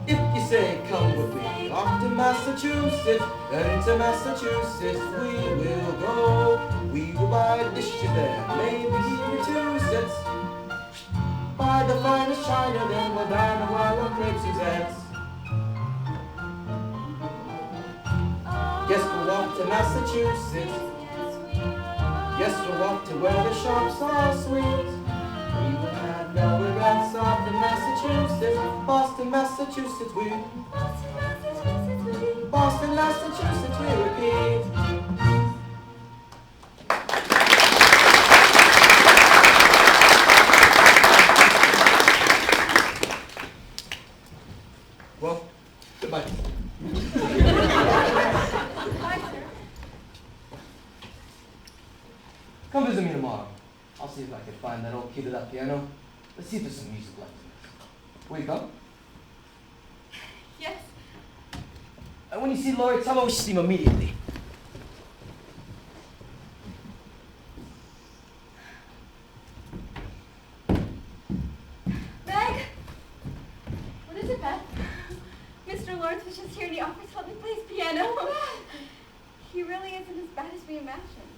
Speaker 7: If you say come with me off to Massachusetts, then to Massachusetts we will go. We will buy dishes there, maybe even 2 cents. Buy the finest china, then we'll dine a while on Craig Suzette's. Yes, we'll walk to Massachusetts. Yes, we'll walk to where the shops are sweet. We will have Melbourne off in Massachusetts, Boston, Massachusetts, we. Boston, Massachusetts, we repeat. Well, goodbye.
Speaker 3: Hi, sir.
Speaker 7: Come visit me tomorrow. I'll see if I can find that old key to that piano. Let's see if there's some music left in it. Will you come?
Speaker 3: Yes.
Speaker 7: And when you see Laurie, tell her we should see him immediately.
Speaker 3: Meg! What is it, Beth? Mr. Lawrence was just here and he offered to let me play his piano. He really isn't as bad as we imagined.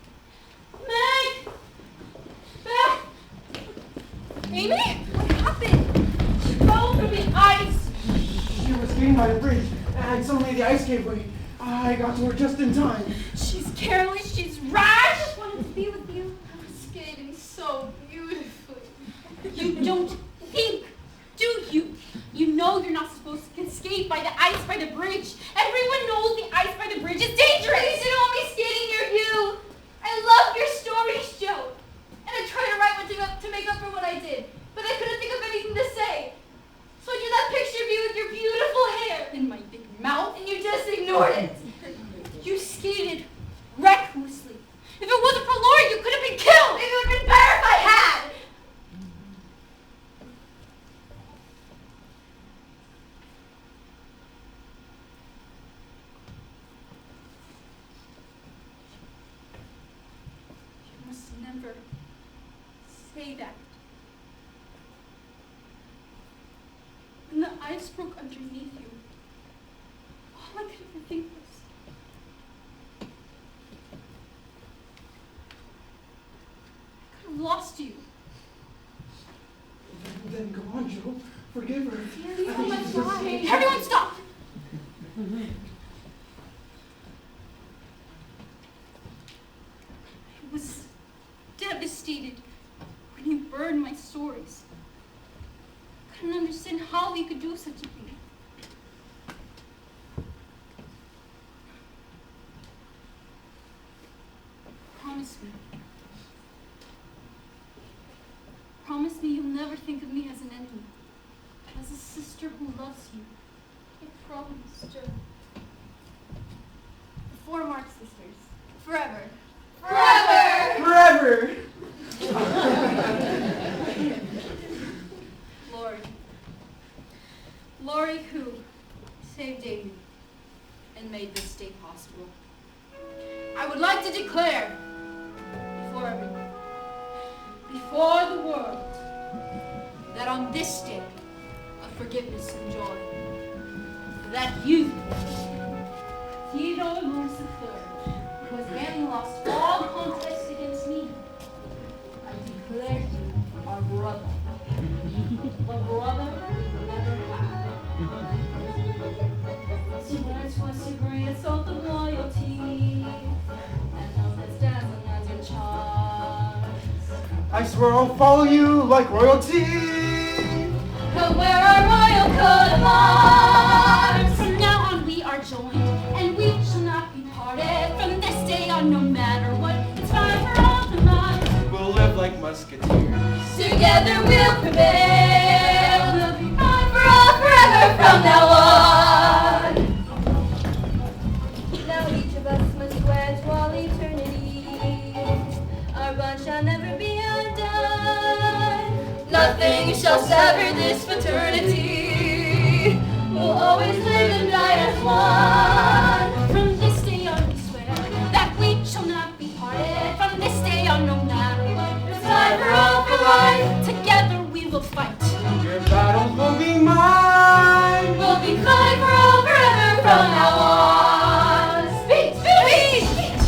Speaker 5: Meg! Beth! Amy?
Speaker 3: What happened?
Speaker 5: She fell through the ice!
Speaker 7: She was skating by the bridge, and suddenly the ice gave way. I got to her just in time.
Speaker 5: She's careless, she's rash!
Speaker 3: I just wanted to be with you.
Speaker 5: I was skating so beautifully.
Speaker 3: You don't think, do you? You know you're not supposed to skate by the ice by the bridge. Everyone knows the ice by the bridge is dangerous. You didn't want me skating near you. I love your stories, Joe. And I tried to write one to make up for what I did, but I couldn't think of anything to say. So I drew that picture of you with your beautiful hair and my big mouth, and you just ignored it. skated recklessly. If it wasn't for Lori, you could have been killed.
Speaker 5: It would have been better if I had.
Speaker 3: You must never say that. When the ice broke underneath you, all I could ever think was, I could have lost you.
Speaker 7: Then go on, Joe. Forgive her.
Speaker 3: Oh my God. Everyone stop! I was devastated when you burned my stories. I couldn't understand how you could do such a thing. Promise me. Promise me you'll never think of me as an enemy. As a sister who loves you. I promise, Joe. The 4 Mark sisters. Forever.
Speaker 5: Forever!
Speaker 7: Forever!
Speaker 3: Lori. Lori who saved Amy and made this day possible. I would like to declare before everyone, before the world, that on this day of forgiveness and joy, that you, Theodore Lewis III, who has again lost all contests against me, I declare you our brother. The brother never had. Swear to us your great assault of loyalty, and love as dazzling as your charms.
Speaker 7: I swear I'll follow you like royalty.
Speaker 3: But wear our royal coat of arms. From now on we are joined, and we shall not be parted. From this day on, no matter what, it's fine for all the lives.
Speaker 4: We'll live like musketeers.
Speaker 5: Together we'll prevail. We'll be fine for all forever from now on. Now each of us must swear to all eternity. Our bond shall never be undone. Nothing shall sever this fraternity. We'll always live and die as one.
Speaker 3: From this day on we swear that we shall not be parted. From this day on, no matter what,
Speaker 5: It's time for all for life.
Speaker 3: together we will fight.
Speaker 7: Your battles will be mine.
Speaker 5: We'll be fine for all forever from now on. Speech, speech, speech.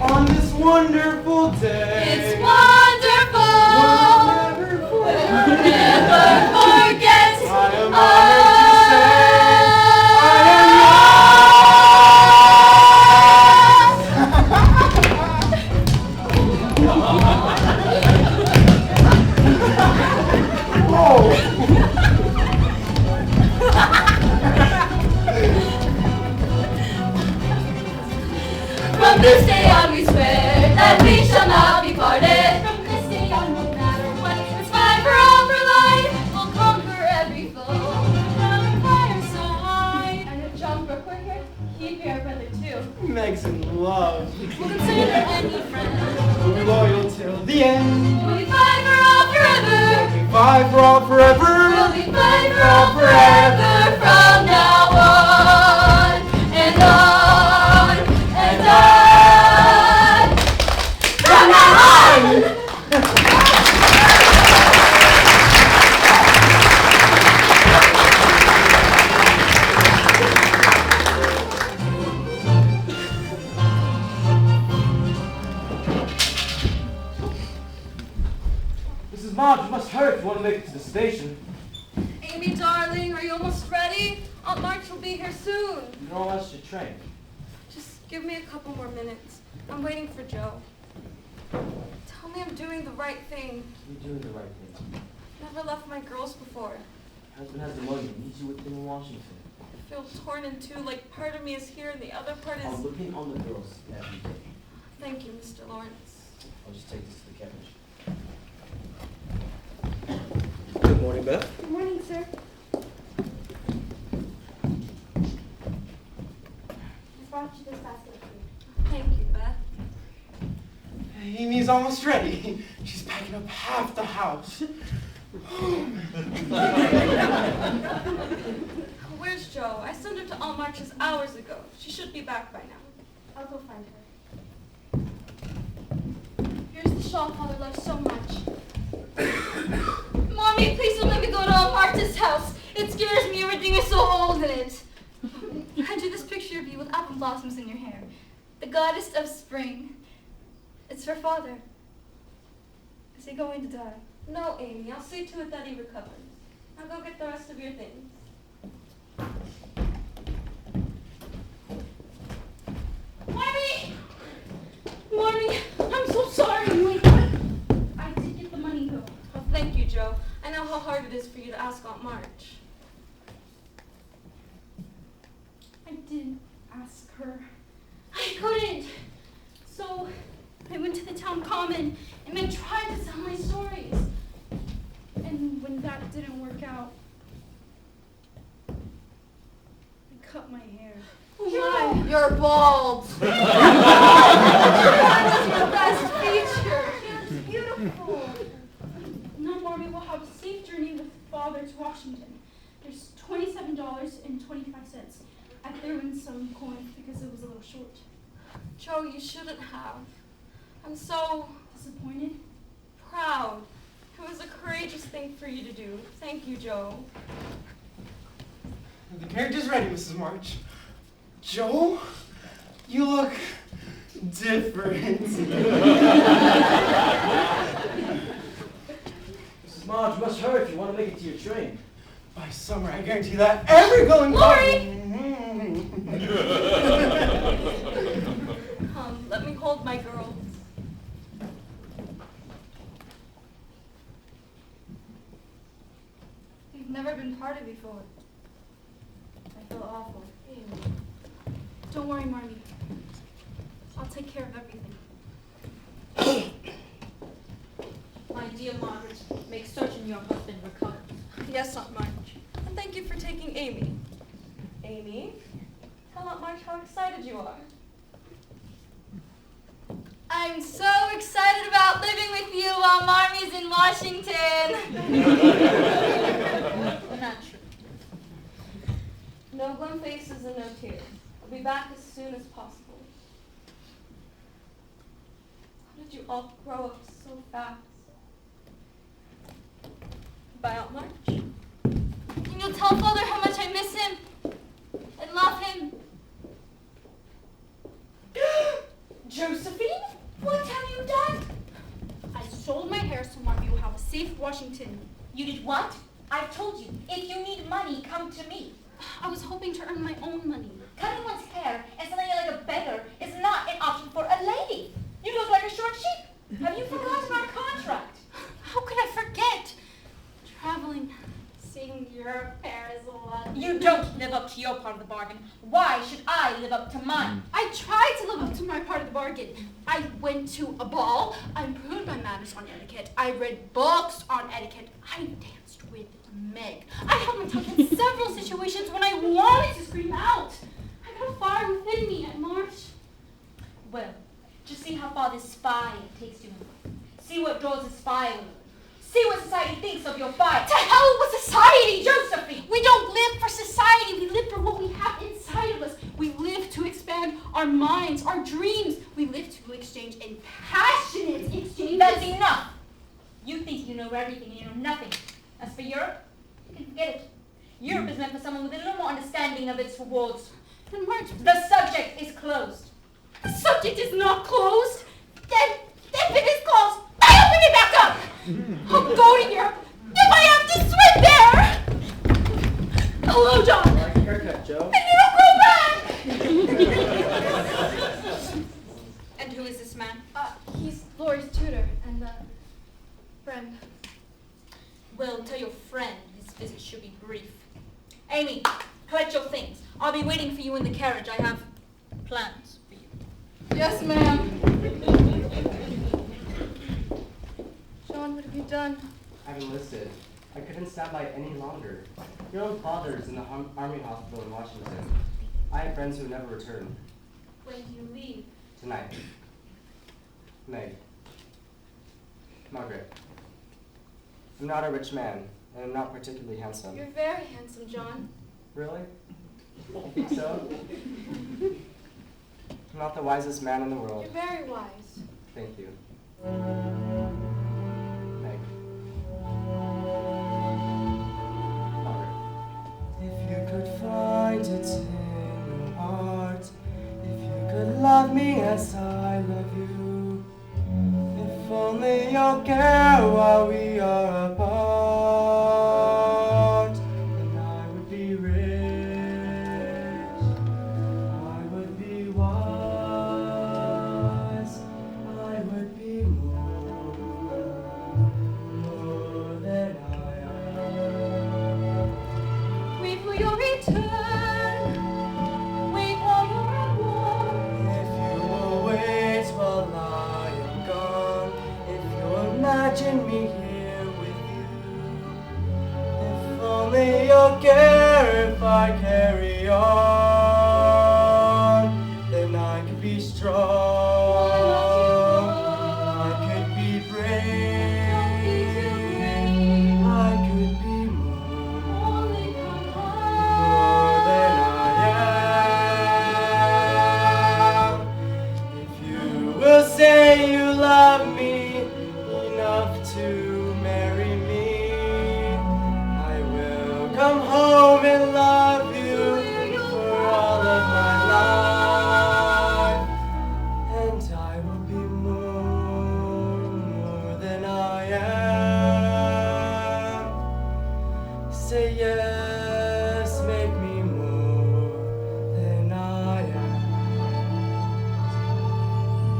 Speaker 7: On this wonderful day.
Speaker 5: It's wonderful.
Speaker 7: We'll
Speaker 5: Never forget.
Speaker 7: I am honored to say I am yours. Whoa.
Speaker 5: From this day on we swear that we shall not be parted.
Speaker 3: From this day on, no matter what,
Speaker 5: It's fine for all for life. We'll conquer every foe.
Speaker 3: from the fireside.
Speaker 5: And if John Brooke were here, he'd be our brother too.
Speaker 7: Meg's in love.
Speaker 3: We'll consider any friend.
Speaker 7: We'll be loyal till the end.
Speaker 5: We'll be fine for all forever.
Speaker 7: We'll be five for all forever.
Speaker 5: We'll be fine for all forever from now on and on and on. From now on!
Speaker 8: Mrs. Marge, you must hurry if you want to make it to the station.
Speaker 6: Amy, darling, are you almost ready? Aunt March will be here soon.
Speaker 8: You know that's your train.
Speaker 6: Just give me a couple more minutes. I'm waiting for Joe. Tell me I'm doing the right thing.
Speaker 8: You're doing the right thing.
Speaker 6: Never left my girls before.
Speaker 8: Your husband has the money and needs you with him in Washington.
Speaker 6: I feel torn in two, like part of me is here and the other part is...
Speaker 8: I'm looking on the girls every day.
Speaker 6: Thank you, Mr. Lawrence.
Speaker 8: I'll just take this to the cabinet.
Speaker 4: Good morning, Beth.
Speaker 6: Good morning, sir.
Speaker 3: brought you this basket of food.
Speaker 6: Thank you, Beth.
Speaker 7: Amy's almost ready. She's packing up half the house.
Speaker 6: Where's Joe? I sent her to Aunt March's hours ago. She should be back by now.
Speaker 3: I'll go find her. Here's the shawl Father loves so much. Mommy, please don't let me go to Aunt Marta's house. It scares me. Everything is so old in it. I drew this picture of you with apple blossoms in your hair. The goddess of spring. It's for Father. Is he going to die?
Speaker 6: No, Amy. I'll see to it that he recovers. Now go get the rest of your things.
Speaker 3: Mommy! Mommy, I'm so sorry. Wait, I did get the money though.
Speaker 6: Well, thank you, Joe. I know how hard it is for you to ask Aunt March.
Speaker 3: I did ask her. I couldn't. So I went to the town common and I tried to tell my stories. And when that didn't work out, I cut my hair. Oh my.
Speaker 2: You're bald.
Speaker 3: That was your best feature. It's beautiful. Now, Marmy will have a safe journey with Father to Washington. There's $27.25. I threw in some coins because it was a little short.
Speaker 6: Joe, you shouldn't have. I'm so
Speaker 3: Disappointed?
Speaker 6: proud. It was a courageous thing for you to do. Thank you, Joe.
Speaker 7: The carriage is ready, Mrs. March. Joe, you look different.
Speaker 8: Mrs. March, you must hurry if you want to make it to your train.
Speaker 7: By summer, I guarantee that every going
Speaker 3: Lori!
Speaker 6: Come, let me hold my girls.
Speaker 3: You've never been parted before. I feel awful. Don't worry, Marmy. I'll take care of everything.
Speaker 5: My dear Margaret, make certain your husband recovers.
Speaker 6: Yes, Aunt March. And thank you for taking Amy. Amy, tell Aunt March how excited you are.
Speaker 3: I'm so excited about living with you while Marmy's in Washington.
Speaker 5: Naturally.
Speaker 6: No glum faces and no tears. I'll be back as soon as possible. How did you all grow up so fast? Bye, Aunt March.
Speaker 3: And you'll tell Father how much I miss him and love him.
Speaker 5: Josephine, what have you done?
Speaker 3: I sold my hair so Marmy will have a safe Washington.
Speaker 5: You did what? I told you, if you need money, come to me.
Speaker 3: I was hoping to earn my own money.
Speaker 5: Cutting one's hair and selling it like a beggar is not an option for a lady. You look like a short sheep. Have you forgotten our contract?
Speaker 3: How could I forget? Traveling, seeing Europe, Paris, London.
Speaker 5: You don't live up to your part of the bargain. Why should I live up to mine?
Speaker 3: I tried to live up to my part of the bargain. I went to a ball. I improved my manners on etiquette. I read books on etiquette. I danced with Meg. I held my tongue in several situations when I wanted to scream out. I got a fire within me at March.
Speaker 5: Well, just see how far this spy takes you. See what draws a spy with. See what society thinks of your fight.
Speaker 3: To hell with society!
Speaker 5: Josephine!
Speaker 3: We don't live for society. We live for what we have inside of us. We live to expand our minds, our dreams. We live to exchange in passionate exchanges.
Speaker 5: That's enough. You think you know everything and you know nothing. As for Europe, you can forget it. Europe is meant for someone with a little more understanding of its rewards.
Speaker 3: Then March,
Speaker 5: The subject is closed.
Speaker 3: the subject is not closed. Then if it is closed, I open it back up. I'll go to Europe if I have to swim there. Hello, John.
Speaker 4: Like a haircut, Joe.
Speaker 3: And you don't go back.
Speaker 5: And who is this man?
Speaker 3: He's Lori's tutor and friend.
Speaker 5: Well, tell your friend his visit should be brief. Amy, collect your things. I'll be waiting for you in the carriage. I have plans for you.
Speaker 3: Yes, ma'am. John, what have you done?
Speaker 4: I've enlisted. I couldn't stand by it any longer. Your own father is in the Army hospital in Washington. I have friends who never return.
Speaker 3: When do you leave?
Speaker 4: Tonight. Meg. Margaret. I'm not a rich man, and I'm not particularly handsome.
Speaker 3: You're very handsome, John.
Speaker 4: Really? You think so? I'm not the wisest man in the world.
Speaker 3: You're very wise.
Speaker 4: Thank you. Meg. Margaret. If you could find it in your heart, if you could love me as I love you, if only you'll care while we are apart, then I would be rich, I would be wise, I would be more than I am.
Speaker 5: Wait for your return. Wait while you're at war.
Speaker 4: If you will wait while I am gone, if you'll imagine me here with you, if only you'll care if I carry on, then I could be strong, I could be brave, I could be more than I am. If you will say you love me enough to marry me, I will come home and love you for all of my life, and I will be more than I am. Say yes, make me more than I am.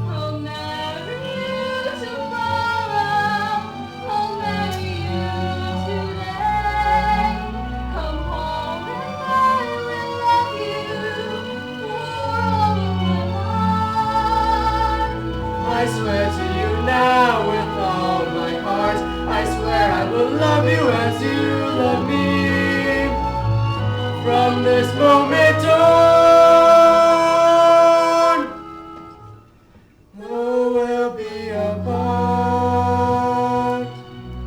Speaker 5: I'll marry you tomorrow. I'll marry you today. Come home and I will love you for all of my life.
Speaker 4: I swear to you now with all my heart, I swear I will love you as you love me. From this moment on, though we'll be apart,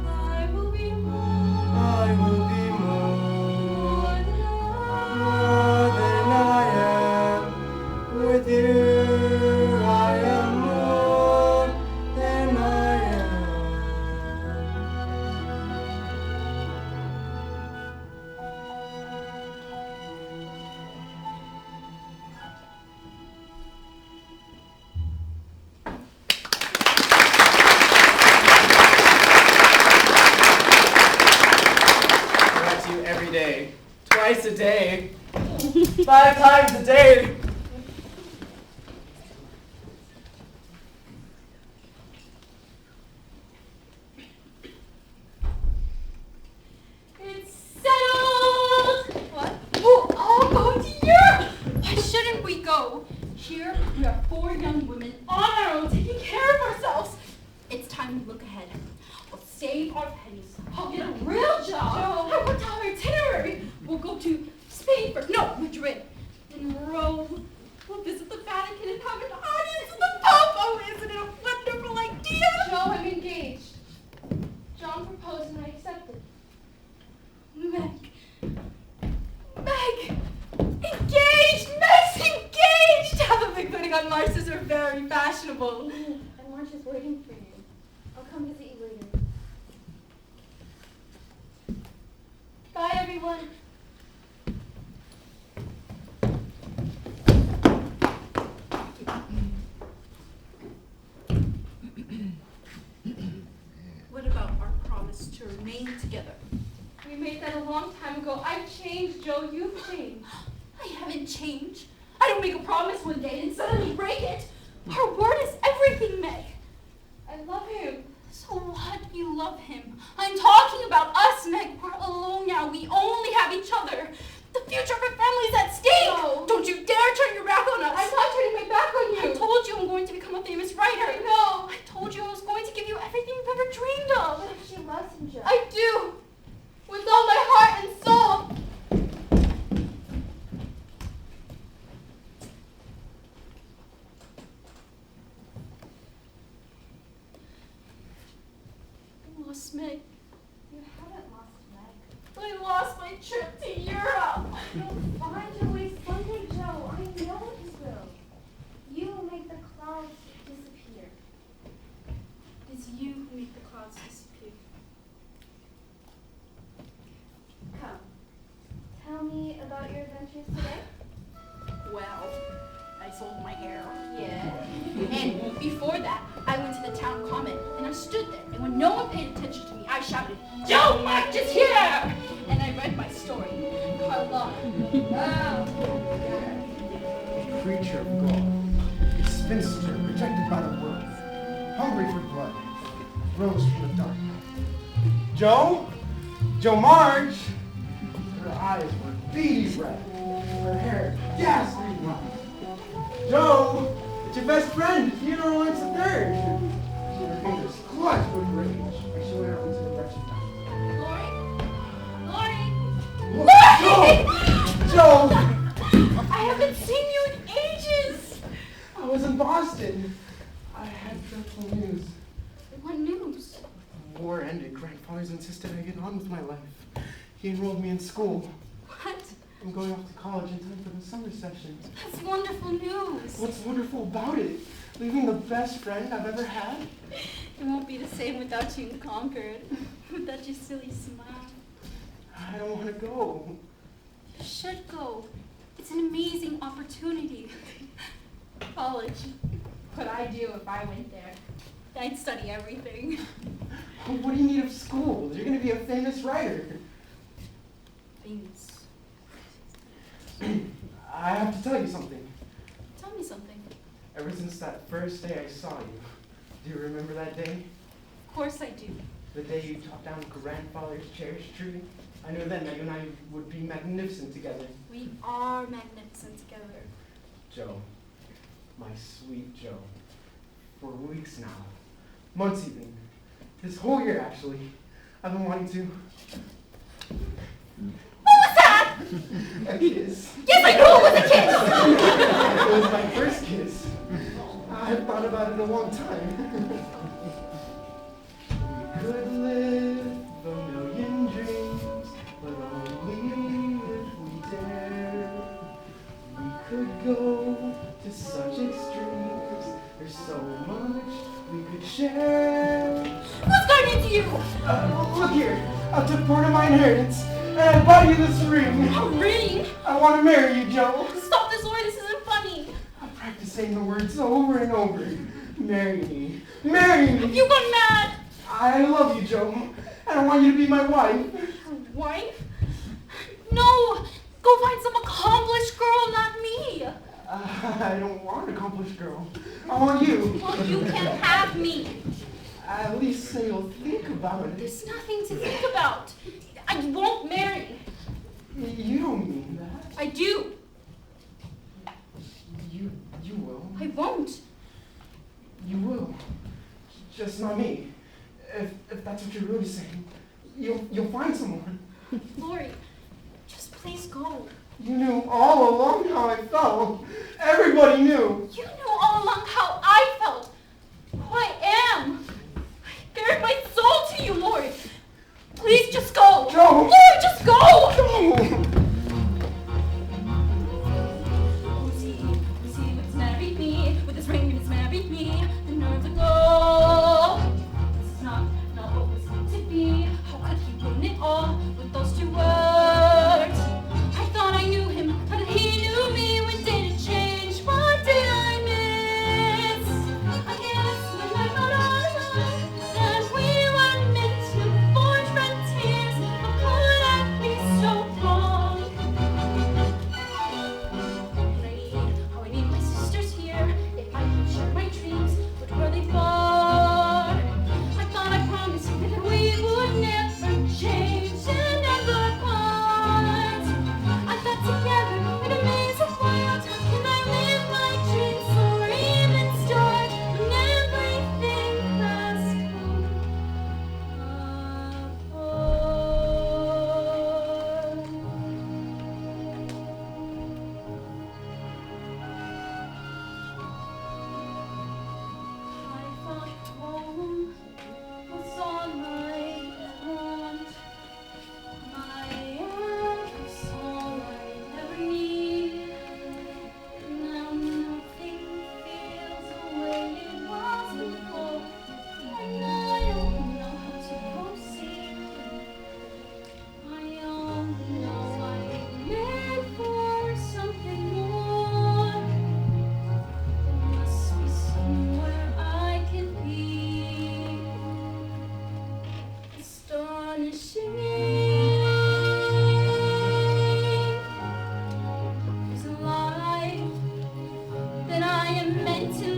Speaker 5: I will be more
Speaker 4: I will be more than I am. With you, I am more than I am. I write to you every day, twice a day, 5 times a day.
Speaker 5: It's settled! What? We'll all go to Europe! Why shouldn't we go? Here, we are 4 young women on our own, taking care of ourselves. It's time we look ahead. We'll save our pennies. I'll get a real job. I worked out our itinerary. We'll go to Spain first. No, Madrid. Then Rome. We'll visit the Vatican and have an audience with the Pope. Oh, isn't it a wonderful idea?
Speaker 3: Joe, I'm engaged. John proposed and I accepted.
Speaker 5: Meg. Engaged! Meg's engaged! Have a big wedding on Marses are very fashionable.
Speaker 3: And lunch is waiting for you. I'll come visit you later. Bye, everyone.
Speaker 6: What about our promise to remain together?
Speaker 3: We made that a long time ago. I've changed, Joe. You've changed.
Speaker 5: I haven't changed. I don't make a promise one day and suddenly break it. Our word is everything, Meg.
Speaker 3: I love him.
Speaker 5: So what? You love him. I'm talking about us, Meg. We're alone now. We only have each other. The future of our family is at stake.
Speaker 3: No.
Speaker 5: Don't you dare turn your back on us.
Speaker 3: I'm not turning my back on you.
Speaker 5: I told you I'm going to become a famous writer.
Speaker 3: I know.
Speaker 5: I told you I was going to give you everything you've ever dreamed of.
Speaker 3: What if she loves him, Joe?
Speaker 5: I do.
Speaker 3: With all my heart and soul.
Speaker 5: sold my hair.
Speaker 3: Yeah. And before that, I went to the town common and I stood there. And when no one paid attention to me, I shouted, "Joe March is here!" And I read my story. Carlotta.
Speaker 7: Creature of God, a spinster rejected by the world, hungry for blood, rose from the dark. Joe? Joe March! Her eyes were beady red, her hair ghastly white. Joe! It's your best friend, Theodore Lawrence III! Her fingers clutched with rage as she went out into the wretched night.
Speaker 3: Lori!
Speaker 7: Joe!
Speaker 3: I haven't seen you in ages!
Speaker 7: I was in Boston. I had dreadful news.
Speaker 3: What news?
Speaker 7: The war ended. Grandfather's insisted I get on with my life. He enrolled me in school.
Speaker 3: What?
Speaker 7: I'm going off to college in time for the summer session.
Speaker 3: That's wonderful news.
Speaker 7: What's wonderful about it? Leaving the best friend I've ever had?
Speaker 3: It won't be the same without you in Concord. Without your silly smile.
Speaker 7: I don't want to go.
Speaker 3: You should go. It's an amazing opportunity. College. What I'd do if I went there. I'd study everything.
Speaker 7: What do you need of school? You're going to be a famous writer.
Speaker 3: Famous.
Speaker 7: I have to tell you something.
Speaker 3: Tell me something.
Speaker 7: Ever since that first day I saw you, do you remember that day?
Speaker 3: Of course I do.
Speaker 7: The day you chopped down grandfather's cherished tree? I knew then that you and I would be magnificent together.
Speaker 3: We are magnificent together.
Speaker 7: Joe, my sweet Joe, for weeks now, months even, this whole year actually, I've been wanting to...
Speaker 3: What was that?
Speaker 7: A kiss.
Speaker 3: Yes, I knew it was a kiss!
Speaker 7: It was my first kiss. I've thought about it a long time. We could live a million dreams, but only if we dare. We could go to such extremes, there's so much we could share.
Speaker 3: Who's going into you?
Speaker 7: Look here, I took part of my inheritance, and I bought you this ring.
Speaker 3: A ring?
Speaker 7: I want to marry you, Joe.
Speaker 3: Stop this, Lori, this isn't funny.
Speaker 7: I practice saying the words over and over. Marry me. Marry me.
Speaker 3: You gone mad?
Speaker 7: I love you, Joe. And I want you to be my wife.
Speaker 3: Your wife? No! Go find some accomplished girl, not me!
Speaker 7: I don't want an accomplished girl. I want you.
Speaker 3: Well, you can't have me.
Speaker 7: At least say you'll think about it.
Speaker 3: There's nothing to think about. I won't marry.
Speaker 7: You don't mean that.
Speaker 3: I do.
Speaker 7: You will.
Speaker 3: I won't.
Speaker 7: You will. Just not me. If that's what you're really saying, you'll find someone.
Speaker 3: Lori, just please go.
Speaker 7: You knew all along how I felt. Everybody knew.
Speaker 3: You knew all along how I felt. Who I am. I bared my soul to you, Lori. Please just go.
Speaker 7: Joe.
Speaker 3: Lori, just go.
Speaker 7: Joe.
Speaker 3: See what's married me. With this ring, it's married me. The nerve to go. This is not what was meant to be. How could he ruin it all with those two words? I thought I knew him, but he knew me. When did it change? What did I miss? I guess when I thought I that we were meant to forge frontiers. How could I be so wrong?
Speaker 5: meant to